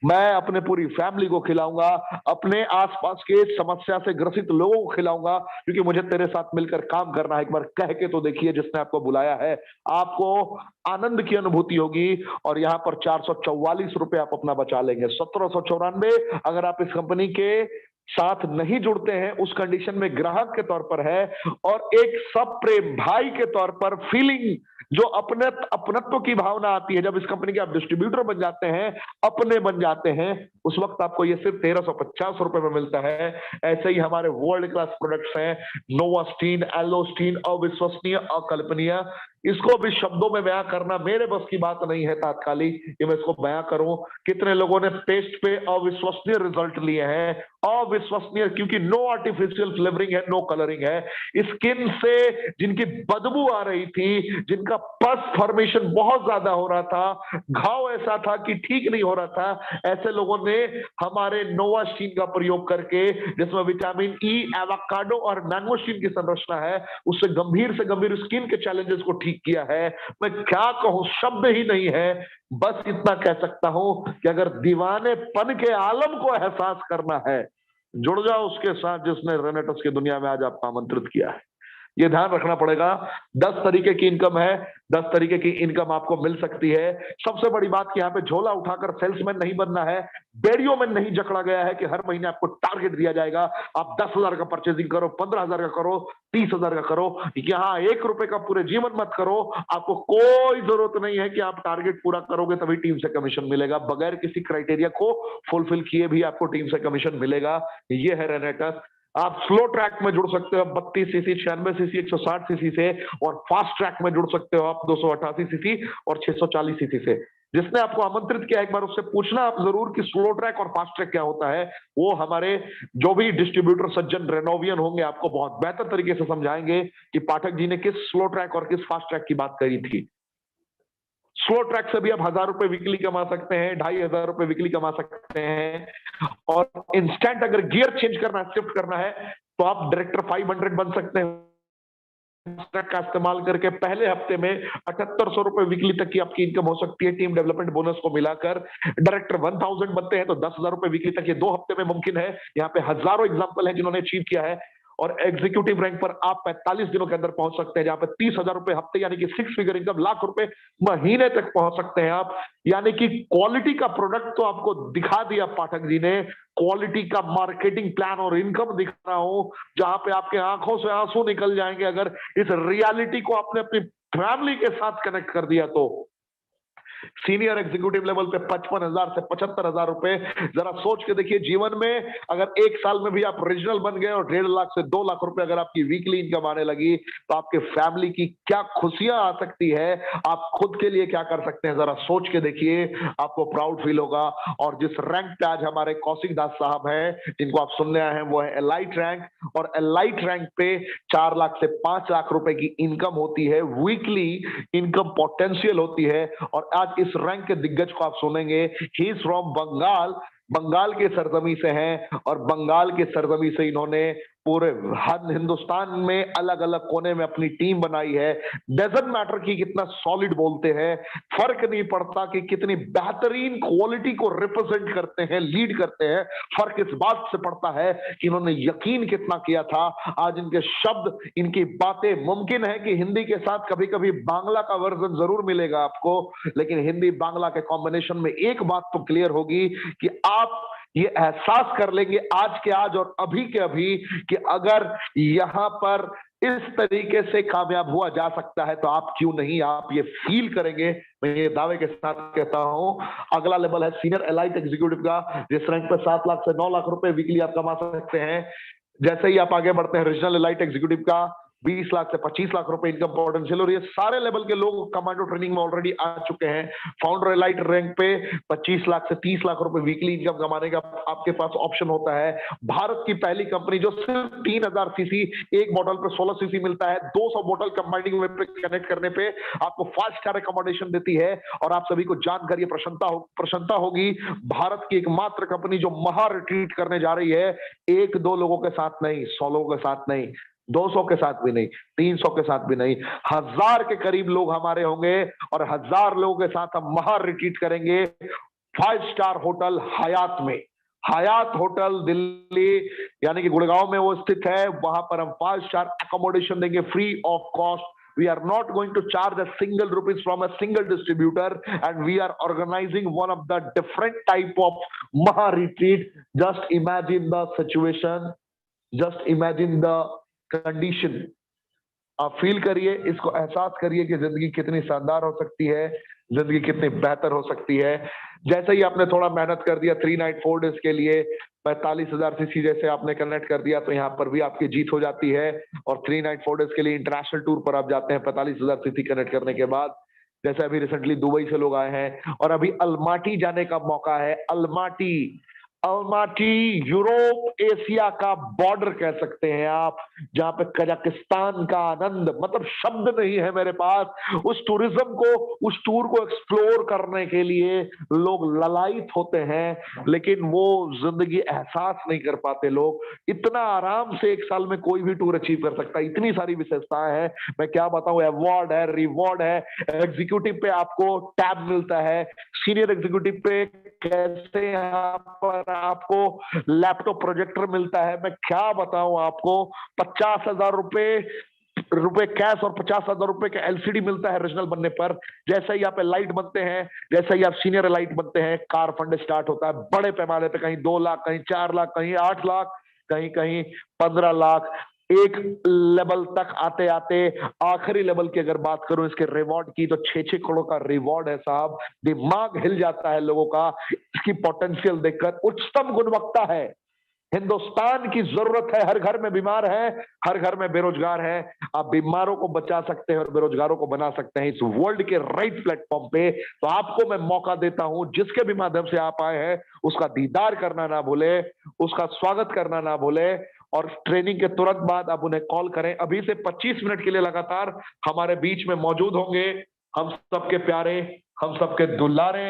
मैं अपने पूरी फैमिली को खिलाऊंगा, अपने आसपास के समस्या से ग्रसित लोगों को खिलाऊंगा, क्योंकि मुझे तेरे साथ मिलकर काम करना है। एक बार कह के तो देखिए, जिसने आपको बुलाया है, आपको आनंद की अनुभूति होगी। और यहां पर 444 रुपए आप अपना बचा लेंगे। 1794 अगर आप इस कंपनी के साथ नहीं जुड़ते हैं, उस कंडीशन में ग्राहक के तौर पर है, और एक सब प्रेम भाई के तौर पर फीलिंग, जो अपनत्व की भावना आती है जब इस कंपनी के आप डिस्ट्रीब्यूटर बन जाते हैं, अपने बन जाते हैं, उस वक्त आपको ये सिर्फ 1350 रुपए में मिलता है। ऐसे ही हमारे वर्ल्ड क्लास प्रोडक्ट्स हैं, नोवास्टीन, एलोस्टीन, अविश्वसनीय, अकल्पनीय। इसको भी शब्दों में बयां करना मेरे बस की बात नहीं है तात्कालिक, कि मैं इसको बयां करूं। कितने लोगों ने टेस्ट पे अविश्वसनीय रिजल्ट लिए हैं, अविश्वसनीय, क्योंकि नो आर्टिफिशियल फ्लेवरिंग है, नो कलरिंग है। स्किन से जिनकी बदबू आ रही थी, जिनका पस फॉर्मेशन बहुत ज्यादा हो रहा था, घाव ऐसा था कि ठीक नहीं हो रहा था, ऐसे लोगों ने हमारे नोवास्टीन का प्रयोग करके, जिसमें विटामिन ई, एवोकाडो और मैंगोस्टीन की संरचना है, उससे गंभीर से गंभीर स्किन के चैलेंजेस को ठीक किया है। मैं क्या कहूं, शब्द ही नहीं है। बस इतना कह सकता हूं कि अगर दीवानेपन के आलम को एहसास करना है, जुड़ जाओ उसके साथ जिसने रेनेटस की दुनिया में आज आपको आमंत्रित किया है। ये ध्यान रखना पड़ेगा। 10 तरीके की इनकम है, 10 तरीके की इनकम आपको मिल सकती है। सबसे बड़ी बात कि यहाँ पे झोला उठाकर सेल्समैन नहीं बनना है, बेड़ियों में नहीं जकड़ा गया है कि हर महीने आपको टारगेट दिया जाएगा, आप 10,000 का परचेजिंग करो, 15,000 का करो, 30,000 का करो। यहाँ 1 रुपए का पूरे जीवन मत करो। आपको कोई जरूरत नहीं है कि आप टारगेट पूरा करोगे तभी टीम से कमीशन मिलेगा। बगैर किसी क्राइटेरिया को फुलफिल किए भी आपको टीम से कमीशन मिलेगा। ये है रेनेटस। आप स्लो ट्रैक में जुड़ सकते हो 32 सीसी, 96 सीसी, 160 सीसी से, और फास्ट ट्रैक में जुड़ सकते हो आप 288 सीसी और 640 सीसी से। जिसने आपको आमंत्रित किया, एक बार उससे पूछना आप जरूर कि स्लो ट्रैक और फास्ट ट्रैक क्या होता है। वो हमारे जो भी डिस्ट्रीब्यूटर सज्जन रेनोवियन होंगे, आपको बहुत बेहतर तरीके से समझाएंगे कि पाठक जी ने किस स्लो ट्रैक और किस फास्ट ट्रैक की बात करी थी। स्लो ट्रैक से भी आप 1000 रुपए वीकली कमा सकते हैं, 2500 रुपए वीकली कमा सकते हैं। और इंस्टेंट अगर गियर चेंज करना है, शिफ्ट करना है, तो आप डायरेक्टर 500 बन सकते हैं ट्रैक का इस्तेमाल करके। पहले हफ्ते में 7800 रुपए वीकली तक की आपकी इनकम हो सकती है, टीम डेवलपमेंट बोनस को मिलाकर। डायरेक्टर 1000 बनते हैं तो 10,000 रुपए वीकली तक ये 2 हफ्ते में मुमकिन है। यहाँ पे हजारों एग्जांपल हैं जिन्होंने अचीव किया है। और एग्जीक्यूटिव रैंक पर आप 45 दिनों के अंदर पहुंच सकते हैं, जहां पे 30,000 रुपए हफ्ते यानी कि 6 फिगर इनकम, लाख रुपए महीने तक पहुंच सकते हैं आप। यानी कि क्वालिटी का प्रोडक्ट तो आपको दिखा दिया पाठक जी ने, क्वालिटी का मार्केटिंग प्लान और इनकम दिखा रहा हूं, जहां पे आपके आंखों से आंसू निकल जाएंगे अगर इस रियलिटी को आपने अपनी फैमिली के साथ कनेक्ट कर दिया तो। सीनियर एग्जीक्यूटिव लेवल पे 55,000 से 75,000 रुपए। जरा सोच के देखिए, जीवन में अगर एक साल में भी आप रीजनल बन गए और 1.5 लाख से 2 लाख रुपए अगर आपकी वीकली इनकम आने लगी, तो आपके फैमिली की क्या खुशियां आ सकती है, आप खुद के लिए क्या कर सकते हैं, जरा सोच के देखिए, आपको प्राउड फील होगा। और जिस रैंक पे आज हमारे कौशिक दास साहब हैं, जिनको आप सुनने आए हैं, वो है एलाइट रैंक, और एलाइट रैंक पे 4 लाख से 5 लाख रुपए की इनकम होती है, वीकली इनकम पोटेंशियल होती है। और आज इस रैंक के दिग्गज को आप सुनेंगे, he is from Bengal, Bengal के सरजमी से हैं, और बंगाल के सरजमी से इन्होंने पूरे हिंदुस्तान में अलग अलग कोने में अपनी टीम बनाई है। डजंट मैटर कि कितना सॉलिड बोलते हैं, फर्क नहीं पड़ता कि कितनी बेहतरीन क्वालिटी को रिप्रेजेंट करते हैं, लीड करते हैं, फर्क इस बात से पड़ता है कि इन्होंने यकीन कितना किया था। आज इनके शब्द, इनकी बातें, मुमकिन है कि हिंदी के साथ कभी कभी बांग्ला का वर्जन जरूर मिलेगा आपको, लेकिन हिंदी बांग्ला के कॉम्बिनेशन में एक बात तो क्लियर होगी कि आप ये एहसास कर लेंगे आज के आज और अभी के अभी कि अगर यहां पर इस तरीके से कामयाब हुआ जा सकता है तो आप क्यों नहीं, आप ये फील करेंगे। मैं ये दावे के साथ कहता हूं। अगला लेवल है सीनियर एलाइट एग्जीक्यूटिव का, जिस रैंक पर 7 लाख से 9 लाख रुपए वीकली आप कमा सकते हैं। जैसे ही आप आगे बढ़ते हैं, रीजनल एलाइट एग्जीक्यूटिव का 20 लाख से 25 लाख रुपए इनकम पोटेंशियल, और ये सारे लेवल के लोग कमांडो ट्रेनिंग में ऑलरेडी आ चुके हैं। फाउंडर एलाइट रैंक पे 25 लाख से 30 लाख रुपए वीकली इनकम कमाने का आपके पास ऑप्शन होता है। भारत की पहली कंपनी जो सिर्फ 3000 सीसी, एक बॉटल पे 16 सीसी मिलता है, 200 बॉटल कंबाइनिंग में कनेक्ट करने पे आपको 5 स्टार अकोमोडेशन देती है। और आप सभी को जानकर ये प्रसन्नता होगी, भारत की एकमात्र कंपनी जो महा रिट्रीट करने जा रही है, 1-2 लोगों के साथ नहीं, 100 लोगों के साथ नहीं, 200 के साथ भी नहीं, 300 के साथ भी नहीं, 1000 के करीब लोग हमारे होंगे, और 1000 लोगों के साथ हम महा रिट्रीट करेंगे 5 स्टार होटल हयात में। हयात होटल दिल्ली यानी कि गुड़गांव में वो स्थित है, वहां पर हम 5 स्टार अकोमोडेशन देंगे free of cost. We are not going to charge a single rupees from a single distributor, and we are organizing one of the different type of Maha retreat. Just imagine the situation, just imagine the condition. आप feel करिए, इसको एहसास करिए कि जिंदगी कितनी शानदार हो सकती है, जिंदगी कितनी बेहतर हो सकती है। जैसे ही आपने थोड़ा मेहनत कर दिया 3 नाइट 4 डेज के लिए, 45,000 सीसी जैसे आपने कनेक्ट कर दिया, तो यहाँ पर भी आपकी जीत हो जाती है। और 3 नाइट 4 डेज के लिए इंटरनेशनल टूर पर आप जाते हैं 45,000 सीसी कनेक्ट करने के बाद। जैसे अभी रिसेंटली दुबई से लोग आए हैं, और अभी अलमाटी जाने का मौका है। अलमाटी, अलमाटी यूरोप एशिया का बॉर्डर कह सकते हैं आप, जहां पे कजाकिस्तान का आनंद, मतलब शब्द नहीं है मेरे पास उस टूरिज्म को, उस टूर को एक्सप्लोर करने के लिए लोग ललायत होते हैं, लेकिन वो जिंदगी एहसास नहीं कर पाते लोग। इतना आराम से एक साल में कोई भी टूर अचीव कर सकता है, इतनी सारी विशेषताएं हैं, मैं क्या बताऊं। अवार्ड है, रिवॉर्ड है, एग्जीक्यूटिव पे आपको टैब मिलता है, सीनियर एग्जीक्यूटिव पे कैसे यहाँ पर आपको लैपटॉप प्रोजेक्टर मिलता है, मैं क्या बताऊं आपको। 50,000 रुपए कैश और 50,000 रुपए का एलसीडी मिलता है रीजनल बनने पर। जैसे ही आप लाइट बनते हैं, जैसे ही आप सीनियर लाइट बनते हैं, कार फंड स्टार्ट होता है बड़े पैमाने पे, कहीं 2 लाख, कहीं 4 लाख, कहीं 8 लाख, कहीं कहीं 15 लाख। एक लेवल तक आते आते आखिरी लेवल की अगर बात करूं इसके रिवॉर्ड की, तो 6-6 करोड़ का रिवॉर्ड है साहब। दिमाग हिल जाता है लोगों का इसकी पोटेंशियल देखकर। उच्चतम गुणवत्ता है, हिंदुस्तान की जरूरत है, हर घर में बीमार है, हर घर में बेरोजगार है। आप बीमारों को बचा सकते हैं और बेरोजगारों को बना सकते हैं इस वर्ल्ड के राइट प्लेटफॉर्म पे। तो आपको मैं मौका देता हूं, जिसके भी माध्यम से आप आए हैं उसका दीदार करना ना भूले, उसका स्वागत करना ना भूले, और ट्रेनिंग के तुरंत बाद आप उन्हें कॉल करें। अभी से 25 मिनट के लिए लगातार हमारे बीच में मौजूद होंगे हम सबके प्यारे, हम सबके दुलारे,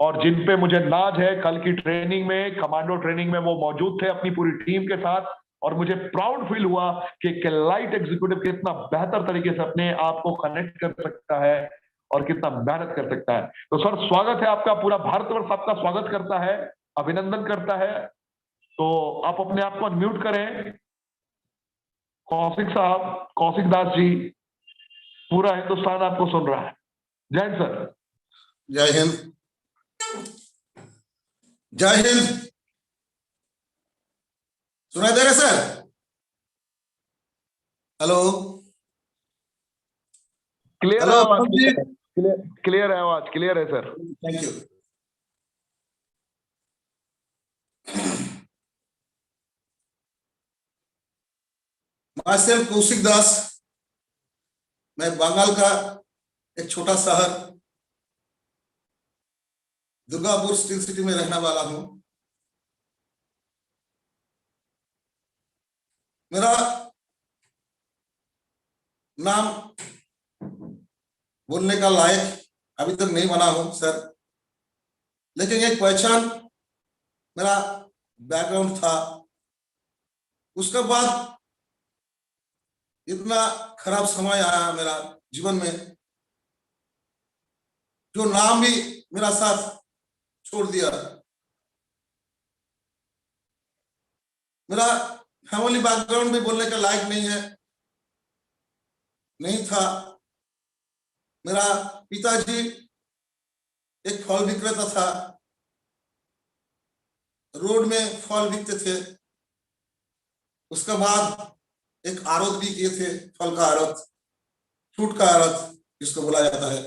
और जिन पे मुझे नाज है, कल की ट्रेनिंग में, कमांडो ट्रेनिंग में वो मौजूद थे अपनी पूरी टीम के साथ, और मुझे प्राउड फील हुआ कि एक लाइट एग्जीक्यूटिव कितना बेहतर तरीके से अपने आप को कनेक्ट कर सकता है और कितना मेहनत कर सकता है। तो सर स्वागत है आपका, पूरा भारतवर्ष आपका स्वागत करता है, अभिनंदन करता है। तो आप अपने आप को अनम्यूट करें। कौशिक साहब, कौशिक दास जी, पूरा हिंदुस्तान आपको सुन रहा है। जय हिंद सर। जय हिंद। जय हिंद। सुनाई दे रहे सर? हेलो क्लियर है हेलो आवाज? जी। क्लियर है आवाज? क्लियर है sir. Thank you. Myself Kaushik Das. मैं बंगाल का एक छोटा शहर दुर्गापुर स्टील सिटी में रहने वाला हूं। मेरा नाम बोलने का लायक अभी तक नहीं बना हूं सर, लेकिन एक पहचान मेरा बैकग्राउंड था। उसके बाद इतना खराब समय आया मेरा जीवन में, जो नाम भी मेरा साथ छोड़ दिया। मेरा फैमिली बैकग्राउंड भी बोलने के लायक नहीं था। मेरा पिताजी एक फल विक्रेता था, रोड में फल बिकते थे। उसके बाद एक आड़त भी किए थे, फल का आड़त, फ्रूट का आड़त जिसको बोला जाता है।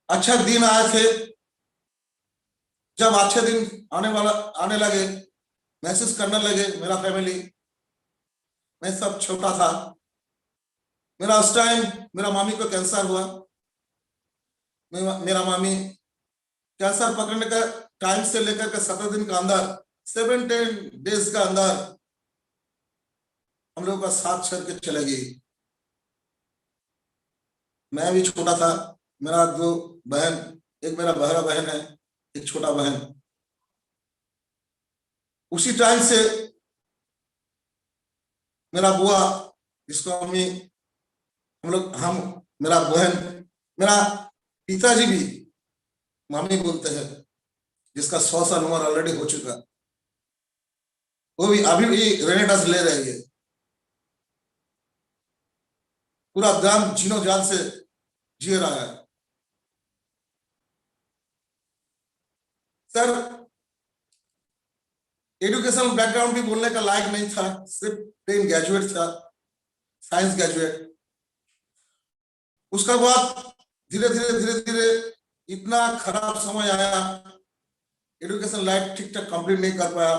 अच्छा दिन आए थे, जब अच्छे दिन आने लगे, महसूस करने लगे मेरा फैमिली। मैं सब छोटा था। मेरा उस टाइम मेरा मामी को कैंसर हुआ। मेरा मामी कैंसर पकड़ने का टाइम से लेकर के 17 दिन का अंदर, 17 डेज का अंदर हम लोगों का साथ छोड़ के चले गई। मैं भी छोटा था। मेरा 2 बहन, एक मेरा बहरा बहन है, एक छोटा बहन। उसी टाइम से मेरा बुआ, जिसको हम मेरा बहन, मेरा पिताजी भी मामी बोलते हैं, जिसका 100 साल उम्र ऑलरेडी हो चुका, वो भी अभी भी रेनेटास ले रही है। पूरा दाम जीनो जान से जी रहा है। सर, एजुकेशन बैकग्राउंड भी बोलने का लायक नहीं था, सिर्फ 10 ग्रेजुएट था, साइंस ग्रेजुएट। उसके बाद धीरे धीरे इतना खराब समय आया, एजुकेशन लाइफ ठीक ठाक कंप्लीट नहीं कर पाया।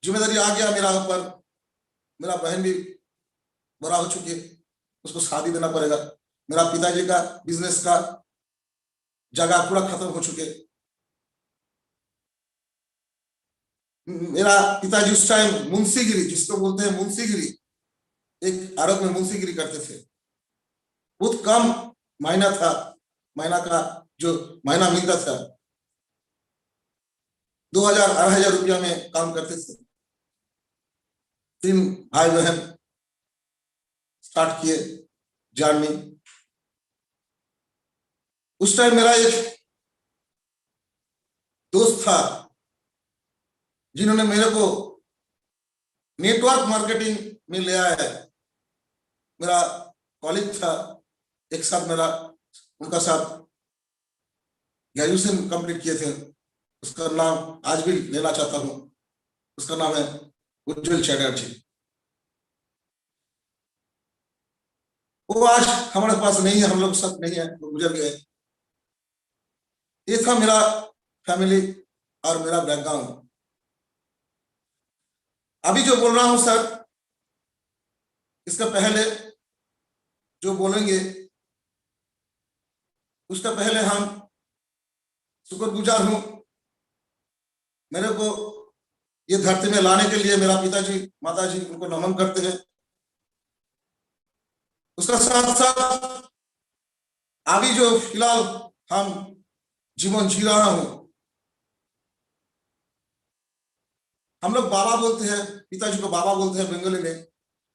जिम्मेदारी आ गया मेरा ऊपर। मेरा बहन भी बड़ा हो चुकी है, उसको शादी देना पड़ेगा। मेरा पिताजी का बिजनेस का जगह पूरा खत्म हो चुके। मेरा पिताजी उस टाइम मुंशीगिरी, जिसको बोलते हैं मुंशीगिरी, एक आड़त में मुंशीगिरी करते थे। बहुत कम महीना था, महीना का जो महीना मिलता था 2000-2500 रुपया में काम करते थे। 3 भाई बहन स्टार्ट किए जर्नी। उस टाइम मेरा एक दोस्त था, जिन्होंने मेरे को नेटवर्क मार्केटिंग में ले आया है। मेरा कॉलेज था, एक साथ मेरा उनका साथ ग्रेजुएशन कंप्लीट किए थे। उसका नाम आज भी लेना चाहता हूं। उसका नाम है उज्जवल चटर्जी। वो आज हमारे पास नहीं है, हम लोग साथ नहीं है, वो गुजर गए। ये था मेरा फैमिली और मेरा बैकग्राउंड। अभी जो बोल रहा हूं सर, इसका पहले जो बोलेंगे, उसका पहले हम शुक्रगुजार हूं। मेरे को ये धरती में लाने के लिए मेरा पिताजी माताजी उनको नमन करते हैं। उसका साथ साथ अभी जो फिलहाल हम जीवन जी रहा हूं, हम लोग बाबा बोलते हैं, पिताजी को बाबा बोलते हैं बंगाली में।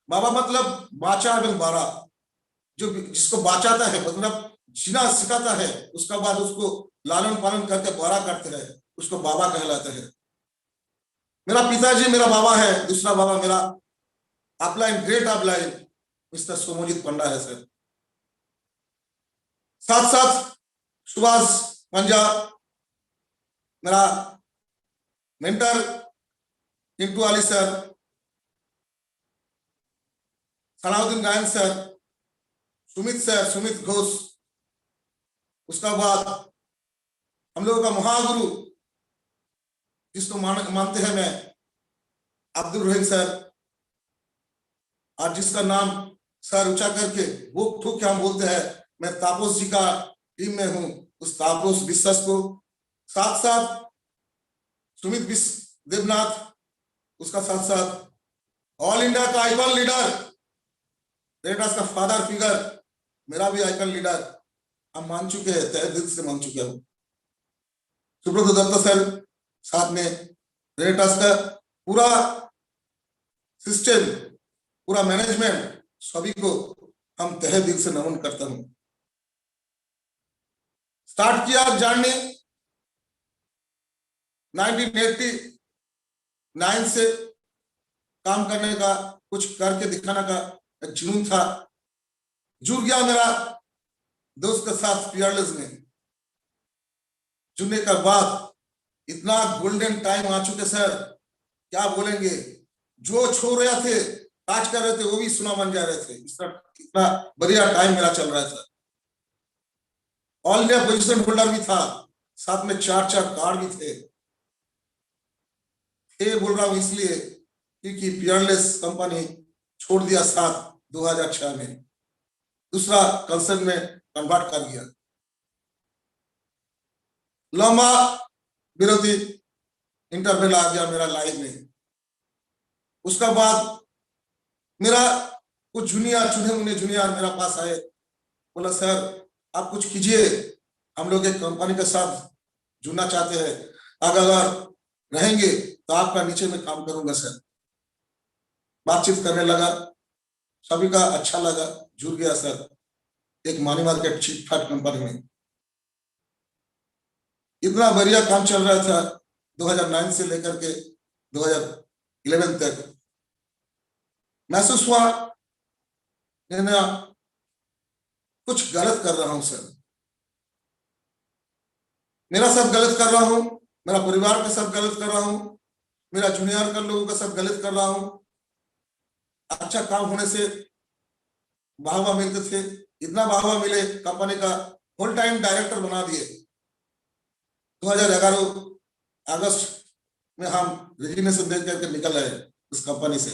बाबा मतलब बाचा एवं बारा, जो जिसको बाचाता है, मतलब जीना सिखाता है, उसका बाद उसको लालन पालन करके बड़ा करते हैं, उसको बाबा कहलाते हैं। मेरा पिताजी मेरा बाबा है, दूसरा बाबा मेरा अपलाइन, ग्रेट अपलाइन मिस्टर सोमोजित पंडा है सर। साथ साथ सुभाष पंजा मेरा मेंटर, पिंटू अली सर, सलाउद्दीन गायन सर, सुमित घोष। उसका बाद हम लोगों का महागुरु जिसको मानते हैं मैं, अब्दुल रहीम सर, और जिसका नाम सर ऊंचा करके वो ठोक के हम बोलते हैं मैं तापस जी का टीम में हूं, उस तापस विश्वास को। साथ साथ सुमित देवनाथ, उसका साथ साथ ऑल इंडिया का आइकॉन लीडर, रेडास का फादर फिगर, मेरा भी आइकॉन लीडर, हम मान चुके हैं, तहे दिल से मान चुके हैं। सुब्रत दत्ता सर साथ में, रेडास का पूरा सिस्टम, पूरा मैनेजमेंट, सभी को हम तहे दिल से नमन करता हूं। स्टार्ट किया जर्नी 1989 से, काम करने का, कुछ करके दिखाने का जुनून था। जुड़ गया मेरा दोस्त के साथ पीयरलेस में। जुड़ने का बाद इतना गोल्डन टाइम आ चुके सर, क्या बोलेंगे। जो छोड़ रहे थे, काज कर रहे थे, वो भी सुना बन जा रहे थे। इतना बढ़िया टाइम मेरा चल रहा था। ऑल इंडिया पोजीशन होल्डर भी था, साथ में 4 कार्ड भी थे। ये बोल रहा हूं इसलिए क्योंकि पीयरलेस कंपनी छोड़ दिया साथ 2006 में, दूसरा कंसर्न में कन्वर्ट कर दिया। लंबा विरोधी इंटरवल आ गया मेरा लाइफ में। उसका बाद मेरा कुछ जूनियर, चुने मुने जूनियर मेरा पास आए, बोला सर आप कुछ कीजिए, हम लोग एक कंपनी के साथ जुड़ना चाहते हैं, अगर रहेंगे तो आपका नीचे में काम करूंगा सर। बातचीत करने लगा, सभी का अच्छा लगा, जुड़ गया सर एक money market chit fund company में। इतना बढ़िया काम चल रहा था 2009 से लेकर के 2011 तक। महसूस हुआ मैं कुछ गलत कर रहा हूं सर, मेरा सब गलत कर रहा हूं, मेरा परिवार का सब गलत कर रहा हूं, मेरा जूनियर का लोगों का सब गलत कर रहा हूं। अच्छा काम होने से वाहवा मिलते थे, इतना वाहवा मिले कंपनी का फुल टाइम डायरेक्टर बना दिए। 2011 अगस्त में हम रेजिग्नेशन दे करके निकल आए उस कंपनी से।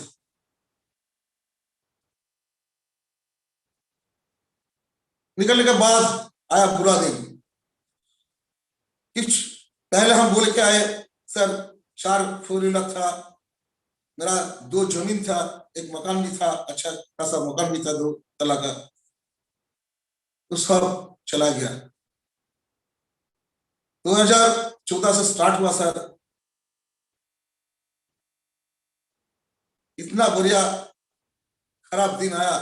निकलने के बाद आया बुरा दिन। कुछ पहले हम बोल के आए सर, 4 4 व्हीलर था, मेरा 2 जमीन था, एक मकान भी था, अच्छा खासा मकान भी था 2 तला का, तो सब चला गया। 2014 से स्टार्ट हुआ सर, इतना बढ़िया खराब दिन आया,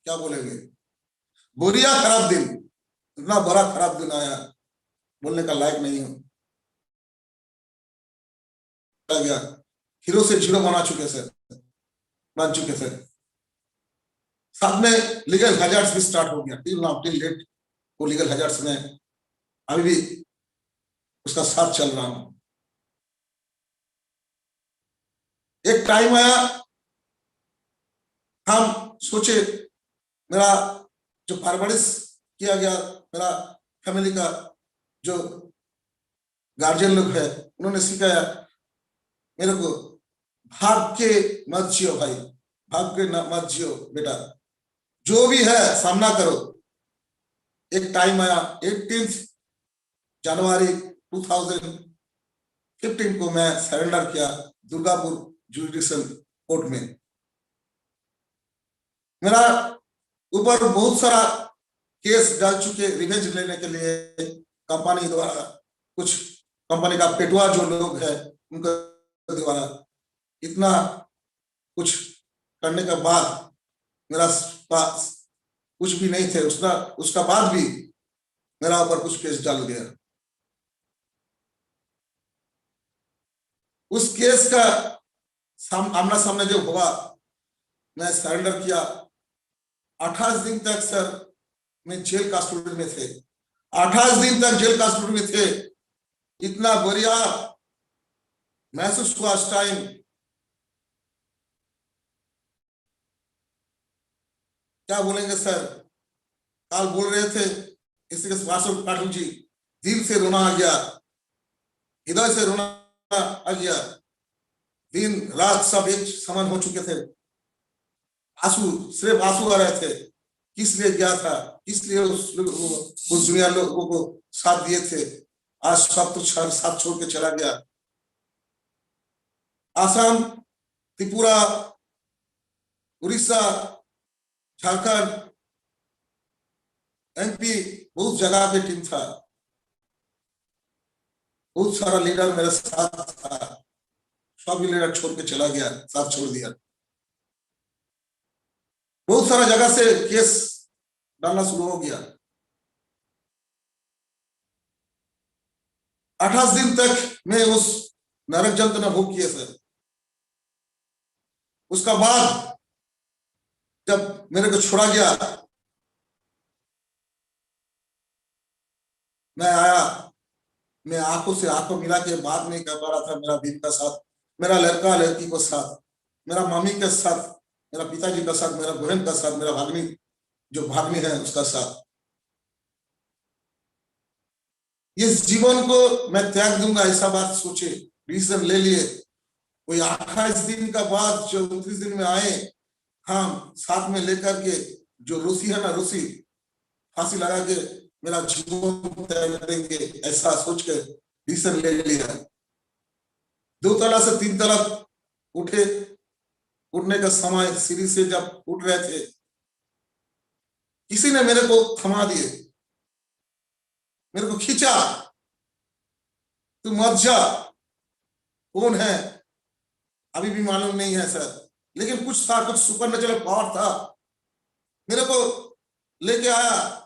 क्या बोलेंगे, बढ़िया खराब दिन, इतना बड़ा खराब दिन आया, बोलने का लायक नहीं हूं। गया हीरो से जीरो बना चुके सर, बन चुके सर। साथ में लीगल हैजर्ड्स भी स्टार्ट हो गया, टिल डेट वो लीगल हैजर्ड्स में अभी भी उसका साथ चल रहा हूं। एक टाइम आया, हम सोचे, मेरा जो परवरिश किया गया, मेरा फैमिली का जो गार्जियन लोग है, उन्होंने सिखाया मेरे को, भाग के मत जियो भाई, भाग के मत जियो बेटा, जो भी है सामना करो। एक टाइम आया 18 जनवरी 2015 को मैं सरेंडर किया दुर्गापुर जुडिशियल कोर्ट में। मेरा ऊपर बहुत सारा केस डाल चुके रिवेंज लेने के लिए कंपनी द्वारा, कुछ कंपनी का पेटवा जो लोग है उनके द्वारा। इतना कुछ करने के बाद मेरा पास कुछ भी नहीं थे, उसका बाद भी मेरा ऊपर कुछ केस डाल गया। उस केस का आमना सामने जो हुआ, मैं सरेंडर किया। 28 दिन तक सर मैं जेल कस्टडी में थे, 28 दिन तक जेल कस्टडी में थे। इतना बढ़िया महसूस हुआ उस टाइम। क्या बोलेंगे सर, काल बोल रहे थे इसी के श्वासों पाटिल जी, दिल से रोना आ गया, हृदय से रोना आ गया। दिन रात सब एक समान हो चुके थे, आंसू, सिर्फ आंसू आ रहे थे। किस लिए गया था, किस लिए उस दुनिया लोगों को साथ दिए थे, आज सब तो साथ छोड़ के चला गया। आसाम, त्रिपुरा, उड़ीसा, झारखंड, एमपी, बहुत जगह पे टीम था, बहुत सारा लीडर मेरे साथ था। सब लीडर छोड़ के चला गया, साथ छोड़ दिया। बहुत सारा जगह से केस डालना शुरू हो गया। 28 दिन तक मैं उस नरक जंत्र भोग किए सर। उसका बाद जब मेरे को छोड़ा गया, मैं आया, मैं आंखों से आंखों मिला के बात नहीं कर पा रहा था। मेरा बीवी का साथ, मेरा लड़का लड़की को साथ, मेरा मम्मी के साथ, मेरा पिताजी का साथ, मेरा बहन का साथ, मेरा भागनी जो भागनी है उसका साथ। इस जीवन को मैं त्याग दूंगा ऐसा बात सोचे, डिसीजन ले लिए। कोई 28 दिन का बाद जो 29 दिन में आए, हम साथ में लेकर के जो रूसी है ना, रूसी फांसी लगा के मेरा जीवन त्याग देंगे, ऐसा सोच के डिसीजन ले लिया। 2 तला से 3 तला उठे, उठने का समय सीढ़ी से जब उठ रहे थे, किसी ने मेरे को थमा दिए, मेरे को खींचा, तू मत जा। कौन है अभी भी मालूम नहीं है सर, लेकिन कुछ था, कुछ सुपर नेचुरल पावर था, मेरे को लेके आया,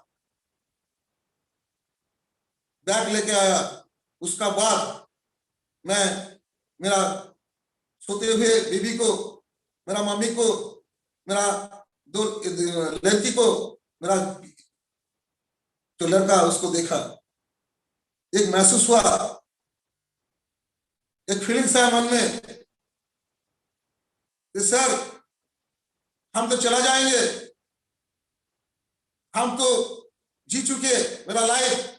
बैग लेके आया। उसका बाद मैं मेरा सोते हुए बीबी को, मेरा मम्मी को, मेरा 2 लड़की को, मेरा जो लड़का उसको देखा। एक महसूस हुआ, एक फीलिंग्स है मन में कि सर हम तो चला जाएंगे, हम तो जी चुके मेरा लाइफ,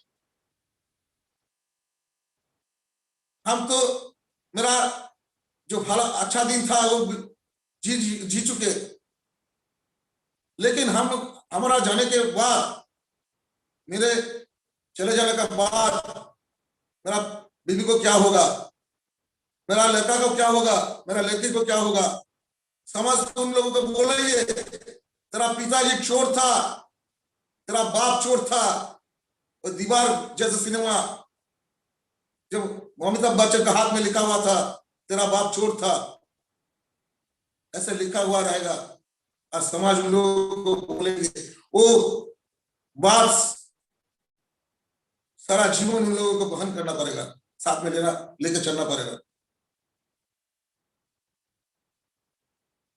हम तो मेरा जो भला अच्छा दिन था वो जी चुके। लेकिन हम हमारा जाने के बाद, मेरे चले जाने का बाद मेरा बीवी को क्या होगा, मेरा लड़का को क्या होगा, मेरा लड़की को क्या होगा। समझ तुम लोगों को बोलेंगे तेरा पिताजी चोर था, तेरा बाप चोर था। और दीवार जैसे सिनेमा जब अमिताभ बच्चन का हाथ में लिखा हुआ था तेरा बाप चोर था, ऐसे लिखा हुआ रहेगा। और समाज उन लोगों को बोलेंगे, वो बात सारा जीवन उन लोगों को वहन करना पड़ेगा, साथ में लेकर चलना पड़ेगा।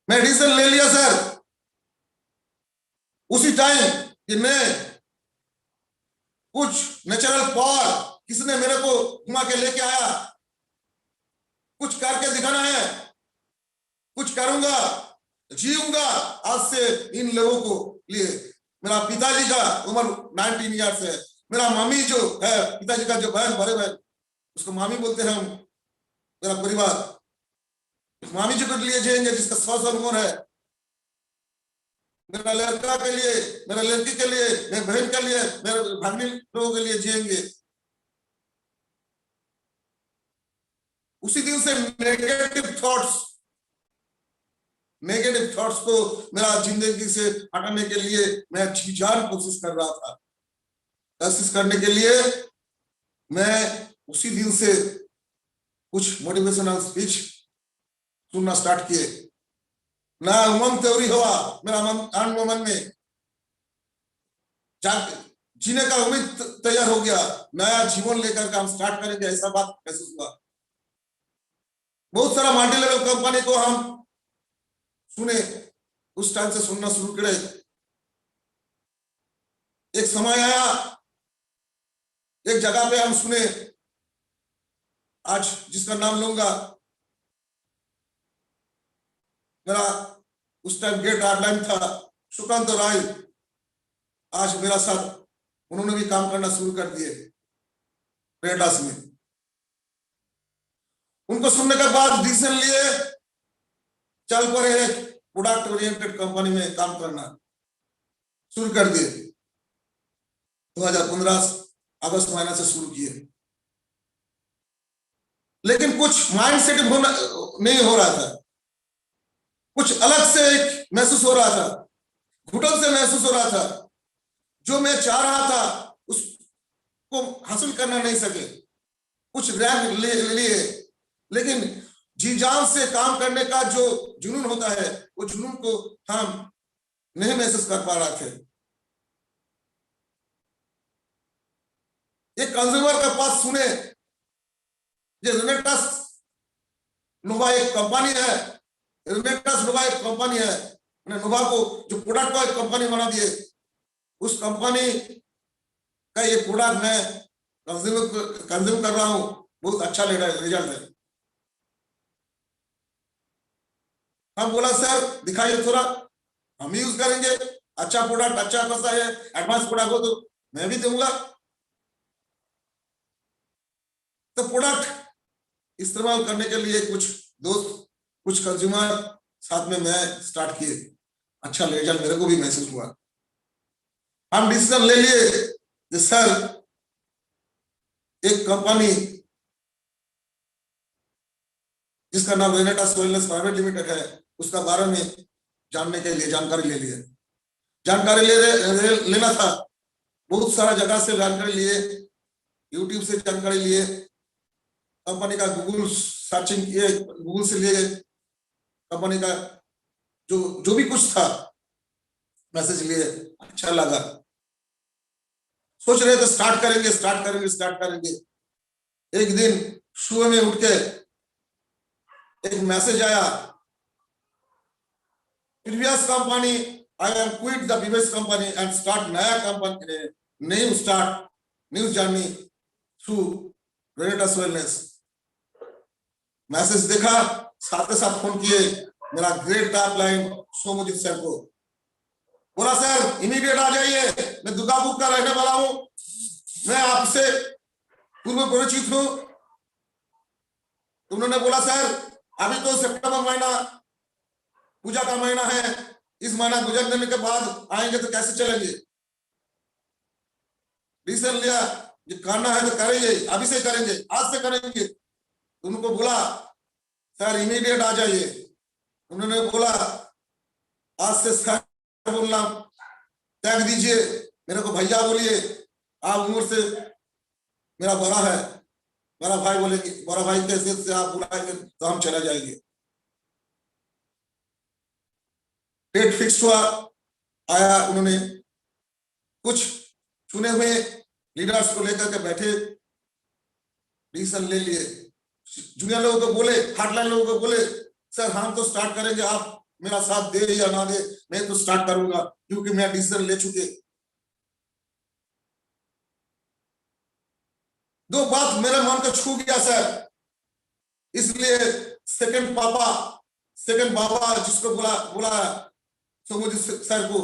मैं डिसीजन ले लिया सर उसी टाइम कि मैं कुछ नेचुरल पावर, किसने मेरे को घुमा के लेके आया, कुछ करके दिखाना है, कुछ करूंगा, जीऊंगा आज से इन लोगों को लिए। मेरा पिताजी का उम्र 19 ईयर्स है, मेरा मामी जो है, पिताजी का जो बहन, बड़े बहन, उसको मामी बोलते हैं हम, मेरा परिवार मामी जी को लिए जिएंगे जिसका 100 साल उम्र है। मेरा लड़का के लिए, मेरा लड़की के लिए, मेरे बहन के लिए, मेरे भागनी लोगों के लिए जिएंगे। उसी दिन से नेगेटिव थॉट्स को मेरा जिंदगी से हटाने के लिए मैं जी जान कोशिश कर रहा था। कोशिश करने के लिए मैं उसी दिन से कुछ मोटिवेशनल स्पीच सुनना स्टार्ट किए। ना उमंग त्योरी हुआ मेरा मन में, जीने का उम्मीद तैयार हो गया, नया जीवन लेकर काम स्टार्ट करेंगे, ऐसा बात महसूस हुआ। बहुत सारा मल्टी लेवल कंपनी को हम सुने, उस टाइम से सुनना शुरू करे। एक समय आया, एक जगह पे हम सुने, आज जिसका नाम लूंगा, मेरा उस टाइम गेट आउटलाइन था सुकांत राय, आज मेरा साथ उन्होंने भी काम करना शुरू कर दिए रेडास में। उनको सुनने के बाद डिसीजन लिए, चल पड़े एक प्रोडक्ट ओरिएंटेड कंपनी में काम करना शुरू कर दिए। 2015 अगस्त महीना से शुरू किए, लेकिन कुछ माइंडसेट नहीं हो रहा था, कुछ अलग से एक महसूस हो रहा था, घुटन से महसूस हो रहा था। जो मैं चाह रहा था उसको हासिल करना नहीं सके, कुछ रैंक लिए, लेकिन जी जान से काम करने का जो जुनून होता है, वो जुनून को हम नहीं महसूस कर पा रहे थे। एक कंज्यूमर के पास सुने, ये रेनेटास नोवा एक कंपनी है, रेनेटास नोवा एक कंपनी है, नोवा को जो प्रोडक्ट को एक कंपनी बना दिए, उस कंपनी का ये प्रोडक्ट मैं कंज्यूम कर रहा हूं, बहुत अच्छा रिजल्ट है। हम बोला सर दिखाइए थोड़ा, हम यूज करेंगे, अच्छा प्रोडक्ट, अच्छा कैसा है, एडवांस प्रोडक्ट हो तो मैं भी दूंगा। तो प्रोडक्ट इस्तेमाल करने के लिए कुछ दोस्त, कुछ कंज्यूमर साथ में मैं स्टार्ट किए, अच्छा रिजल्ट मेरे को भी महसूस हुआ। हम डिसीजन ले लिए कि सर एक कंपनी जिसका नाम रेनेटास वेलनेस प्राइवेट लिमिटेड है, उसका बारे में जानने के लिए जानकारी ले लिए। जानकारी लेना था, बहुत सारा जगह से जानकारी लिए, यूट्यूब से जानकारी लिए, कंपनी का गूगल सर्चिंग किए, गूगल से लिए, कंपनी का जो भी कुछ था मैसेज लिए, अच्छा लगा। सोच रहे थे स्टार्ट करेंगे। एक दिन सुबह में उठ के एक मैसेज आया, previous company I am quit the previous company and start नया company, new journey through Renatus wellness. Message देखा, साथ ही साथ फोन किए मेरा great top line Somjit sir को, बोला सर इमीडिएट आ जाइए, मैं दुर्गापुर का रहने वाला हूं, मैं आपसे पूर्व परिचित हूं। उन्होंने बोला सर अभी तो सितंबर महीना पूजा का महीना है, इस महीना गुजर देने के बाद आएंगे तो कैसे चलेंगे। डिसीजन लिया, ये करना है तो करेंगे, अभी से करेंगे, आज से करेंगे। उनको बोला सर इमीडिएट आ जाइए। उन्होंने बोला आज से सर बोलना त्याग दीजिए, मेरे को भैया बोलिए, आप उम्र से मेरा बड़ा है, बड़ा भाई बोलेंगे, बड़ा भाई के हैसियत से आप बुलाएंगे तो हम चले जाएंगे। डेट फिक्स हुआ, आया, उन्होंने कुछ चुने हुए लीडर्स को लेकर के बैठे, डिसीजन ले लिए। जूनियर लोगों को बोले, हार्डलाइन लोगों को बोले सर हम तो स्टार्ट करेंगे, आप मेरा साथ दे या ना दे, मैं तो स्टार्ट करूंगा क्योंकि मैं डिसीजन ले चुके। दो बात मेरे मन को छू गया सर, इसलिए सेकंड बाबा जिसको बोला सोमजीत सर को।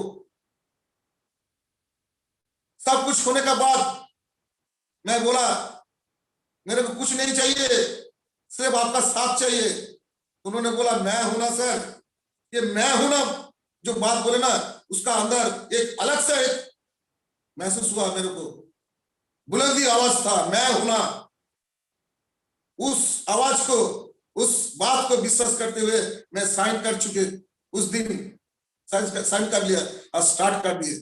सब कुछ होने के बाद मैं बोला मेरे को कुछ नहीं चाहिए, सिर्फ आपका साथ चाहिए। उन्होंने बोला मैं हूं ना सर, ये मैं हूं ना, जो बात बोले ना उसका अंदर एक अलग से एक महसूस हुआ मेरे को, बुलंदी आवाज था, मैं हूं ना। उस आवाज को, उस बात को विश्वास करते हुए मैं साइन कर चुके, उस दिन साइन कर लिया और स्टार्ट कर दिए।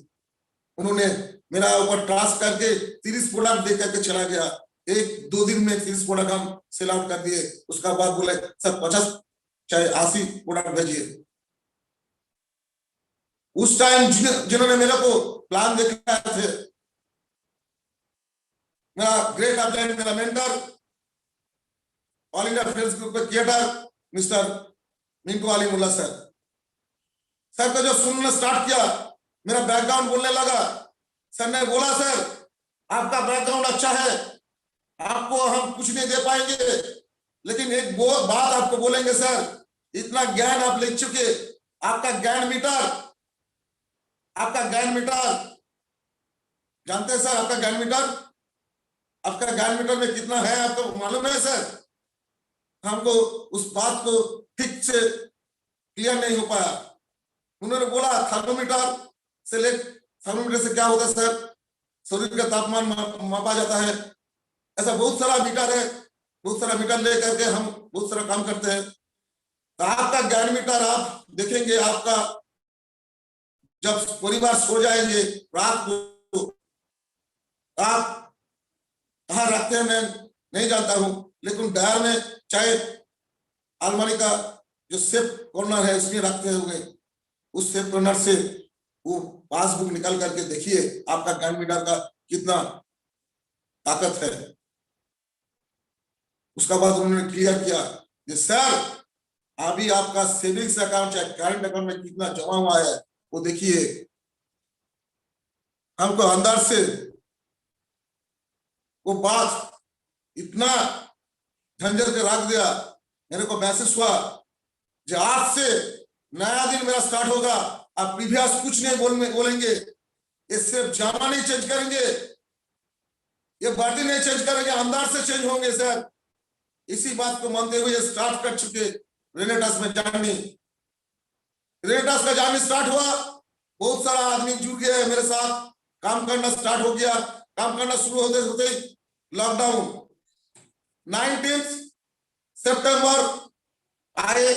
उन्होंने मेरा ऊपर ट्रांस करके 30 प्रोडक्ट दे करके चला गया, 1-2 दिन में 30 प्रोडक्ट हम सेल आउट कर दिए। उसका बाद बोले सर 50 चाहे 80 प्रोडक्ट भेजिए। उस टाइम जिन्होंने मेरे को प्लान दिखाया थे, मेरा ग्रेट अपलाइन, मेरा mentor all India friends group के थिएटर मिस्टर मिंटू अली मुल्ला सर का जो सुनना स्टार्ट किया, मेरा बैकग्राउंड बोलने लगा। सर ने बोला, सर आपका बैकग्राउंड अच्छा है, आपको हम कुछ नहीं दे पाएंगे, लेकिन एक बात आपको बोलेंगे सर, इतना ज्ञान आप ले चुके, आपका ज्ञान मीटर जानते हैं सर? आपका ज्ञान मीटर में कितना है आपको मालूम है सर? हमको उस बात को ठीक से क्लियर नहीं हो पाया। उन्होंने बोला थर्मोमीटर से क्या होता है सर? शरीर का तापमान मापा जाता है। ऐसा बहुत सारा मीटर है, बहुत सारा मीटर लेकर के हम बहुत सारा काम करते हैं। तो आपका ज्ञान मीटर आप देखेंगे, आपका जब परिवार सो जाएंगे रात को, आप कहाँ रखते हैं मैं नहीं जानता हूं, लेकिन डायर में चाहे अलमारी का जो सेफ कॉर्नर है उसमें रखते होंगे, उस सेफ कॉर्नर से वो पासबुक निकाल करके देखिए आपका ज्ञान मीटर का कितना ताकत है। उसका बाद उन्होंने क्लियर किया कि सर अभी आपका सेविंग्स अकाउंट चाहे करंट अकाउंट में कितना जमा हुआ है वो देखिए। हमको अंदर से वो बात इतना झंझट के रख दिया, मेरे को महसूस हुआ जो आज से नया दिन मेरा स्टार्ट होगा। आप प्रीवियस कुछ नहीं बोलेंगे, ये सिर्फ जामा नहीं चेंज करेंगे, ये बॉडी नहीं चेंज करेंगे, अंदर से चेंज होंगे सर। इसी बात को मानते हुए स्टार्ट कर चुके रेनेटास में जर्नी। रेनेटास का जर्नी स्टार्ट हुआ, बहुत सारा आदमी जुड़ गया मेरे साथ, काम करना स्टार्ट हो गया। काम करना शुरू होते होते लॉकडाउन 19 सितंबर आए,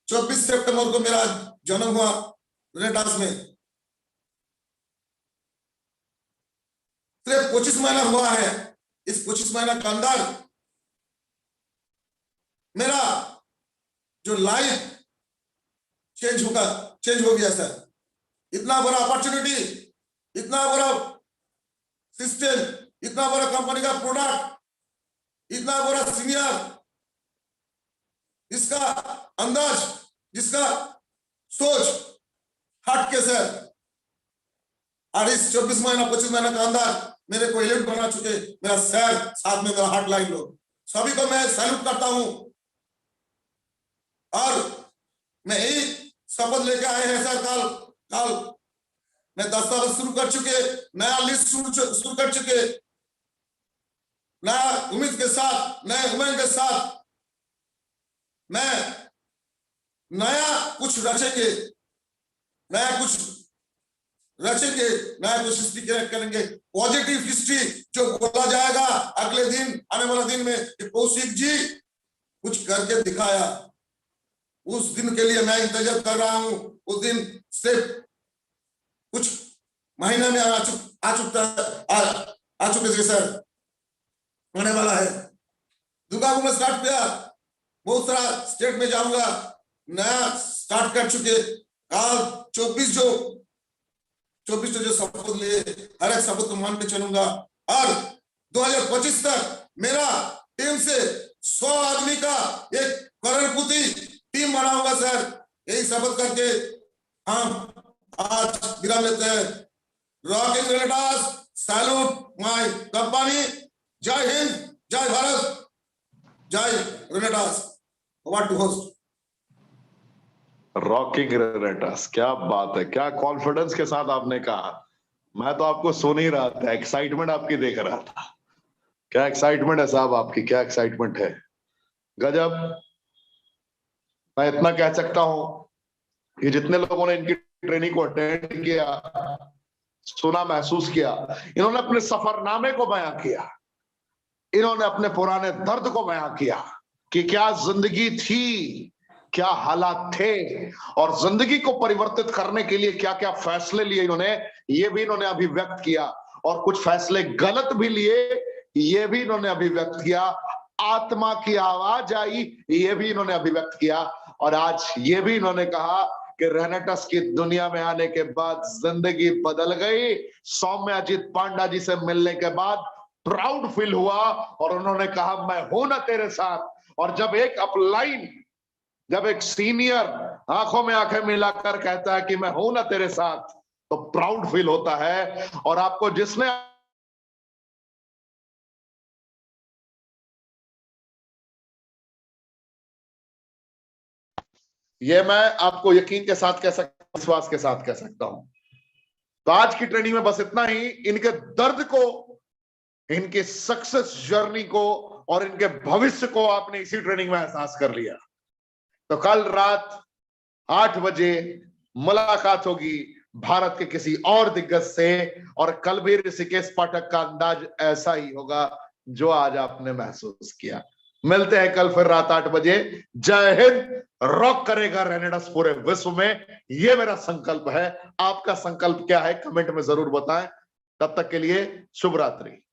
24 सितंबर को मेरा जन्म हुआ रेनेटास में। सिर्फ 25 महीना हुआ है, इस 25 महीना के अंदर मेरा जो लाइफ चेंज हो गया सर। इतना बड़ा अपॉर्चुनिटी, इतना बड़ा सिस्टम, इतना बड़ा कंपनी का प्रोडक्ट, इतना बड़ा सीनियर, जिसका अंदाज, जिसका सोच हट के सर। और इस 24 महीना 25 महीना के अंदर मेरे को एलिट बना चुके मेरा सर, साथ में मेरा हार्ट लाइन लोग, सभी को मैं सैल्यूट करता हूं। और मैं यही शपथ लेके आए हैं सर, कल मैं दस्तावेज शुरू कर चुके, नया लिस्ट शुरू कर चुके, नया उम्मीद के साथ, नए उमंग के साथ मैं नया कुछ रचेंगे, नया कुछ हिस्ट्री क्रिएट करेंगे, पॉजिटिव हिस्ट्री जो बोला जाएगा अगले दिन, आने वाला दिन में कि कौशिक जी कुछ करके दिखाया। उस दिन के लिए मैं इंतजार कर रहा हूं। उस दिन सिर्फ कुछ महीने में आ चुके थे सर, होने वाला है। दुर्गापुर में स्टार्ट किया, बहुत सारा स्टेट में जाऊंगा, नया स्टार्ट कर चुके। कल 24 जो शपथ लिए, हर एक शपथ को मान के चलूंगा। और 2025 तक मेरा टीम से 100 आदमी का एक करोड़पति टीम बनाऊंगा सर। यही शपथ करके हम आज विराम लेते हैं। Rocking Renatus, salute my company. जय हिंद, जय भारत, जय Renatus. Over to host. Rocking Renatus, क्या बात है, क्या कॉन्फिडेंस के साथ आपने कहा। मैं तो आपको सुन ही रहा था, एक्साइटमेंट आपकी देख रहा था। क्या एक्साइटमेंट है साहब आपकी, क्या एक्साइटमेंट है, गजब। मैं इतना कह सकता हूं कि जितने लोगों ने इनकी ट्रेनिंग को अटेंड किया, सुना, महसूस किया, इन्होंने अपने सफरनामे को बयां किया, इन्होंने अपने पुराने दर्द को बयां किया कि क्या जिंदगी थी, क्या हालात थे, और जिंदगी को परिवर्तित करने के लिए क्या क्या फैसले लिए इन्होंने, ये भी इन्होंने अभिव्यक्त किया। और कुछ फैसले गलत भी लिए, ये भी इन्होंने अभिव्यक्त किया। आत्मा की आवाज आई, ये भी इन्होंने अभिव्यक्त किया। और आज ये भी इन्होंने कहा कि रेनेटास की दुनिया में आने के बाद जिंदगी बदल गई। सौम्य अजीत पांडा जी से मिलने के बाद प्राउड फील हुआ और उन्होंने कहा मैं हूं ना तेरे साथ, और जब एक अपलाइन, जब एक सीनियर आंखों में आंखें मिलाकर कहता है कि मैं हूं ना तेरे साथ, तो प्राउड फील होता है। और आपको जिसने ये मैं आपको यकीन के साथ कह सकता हूं, विश्वास के साथ कह सकता हूं। तो आज की ट्रेनिंग में बस इतना ही। इनके दर्द को, इनके सक्सेस जर्नी को और इनके भविष्य को आपने इसी ट्रेनिंग में एहसास कर लिया। तो कल रात 8 बजे मुलाकात होगी भारत के किसी और दिग्गज से, और कल भी ऋषिकेश पाठक का अंदाज ऐसा ही होगा जो आज आपने महसूस किया। मिलते हैं कल फिर रात 8 बजे। जय हिंद। रॉक करेगा रेनेडस पूरे विश्व में, यह मेरा संकल्प है। आपका संकल्प क्या है कमेंट में जरूर बताएं। तब तक के लिए शुभ रात्रि।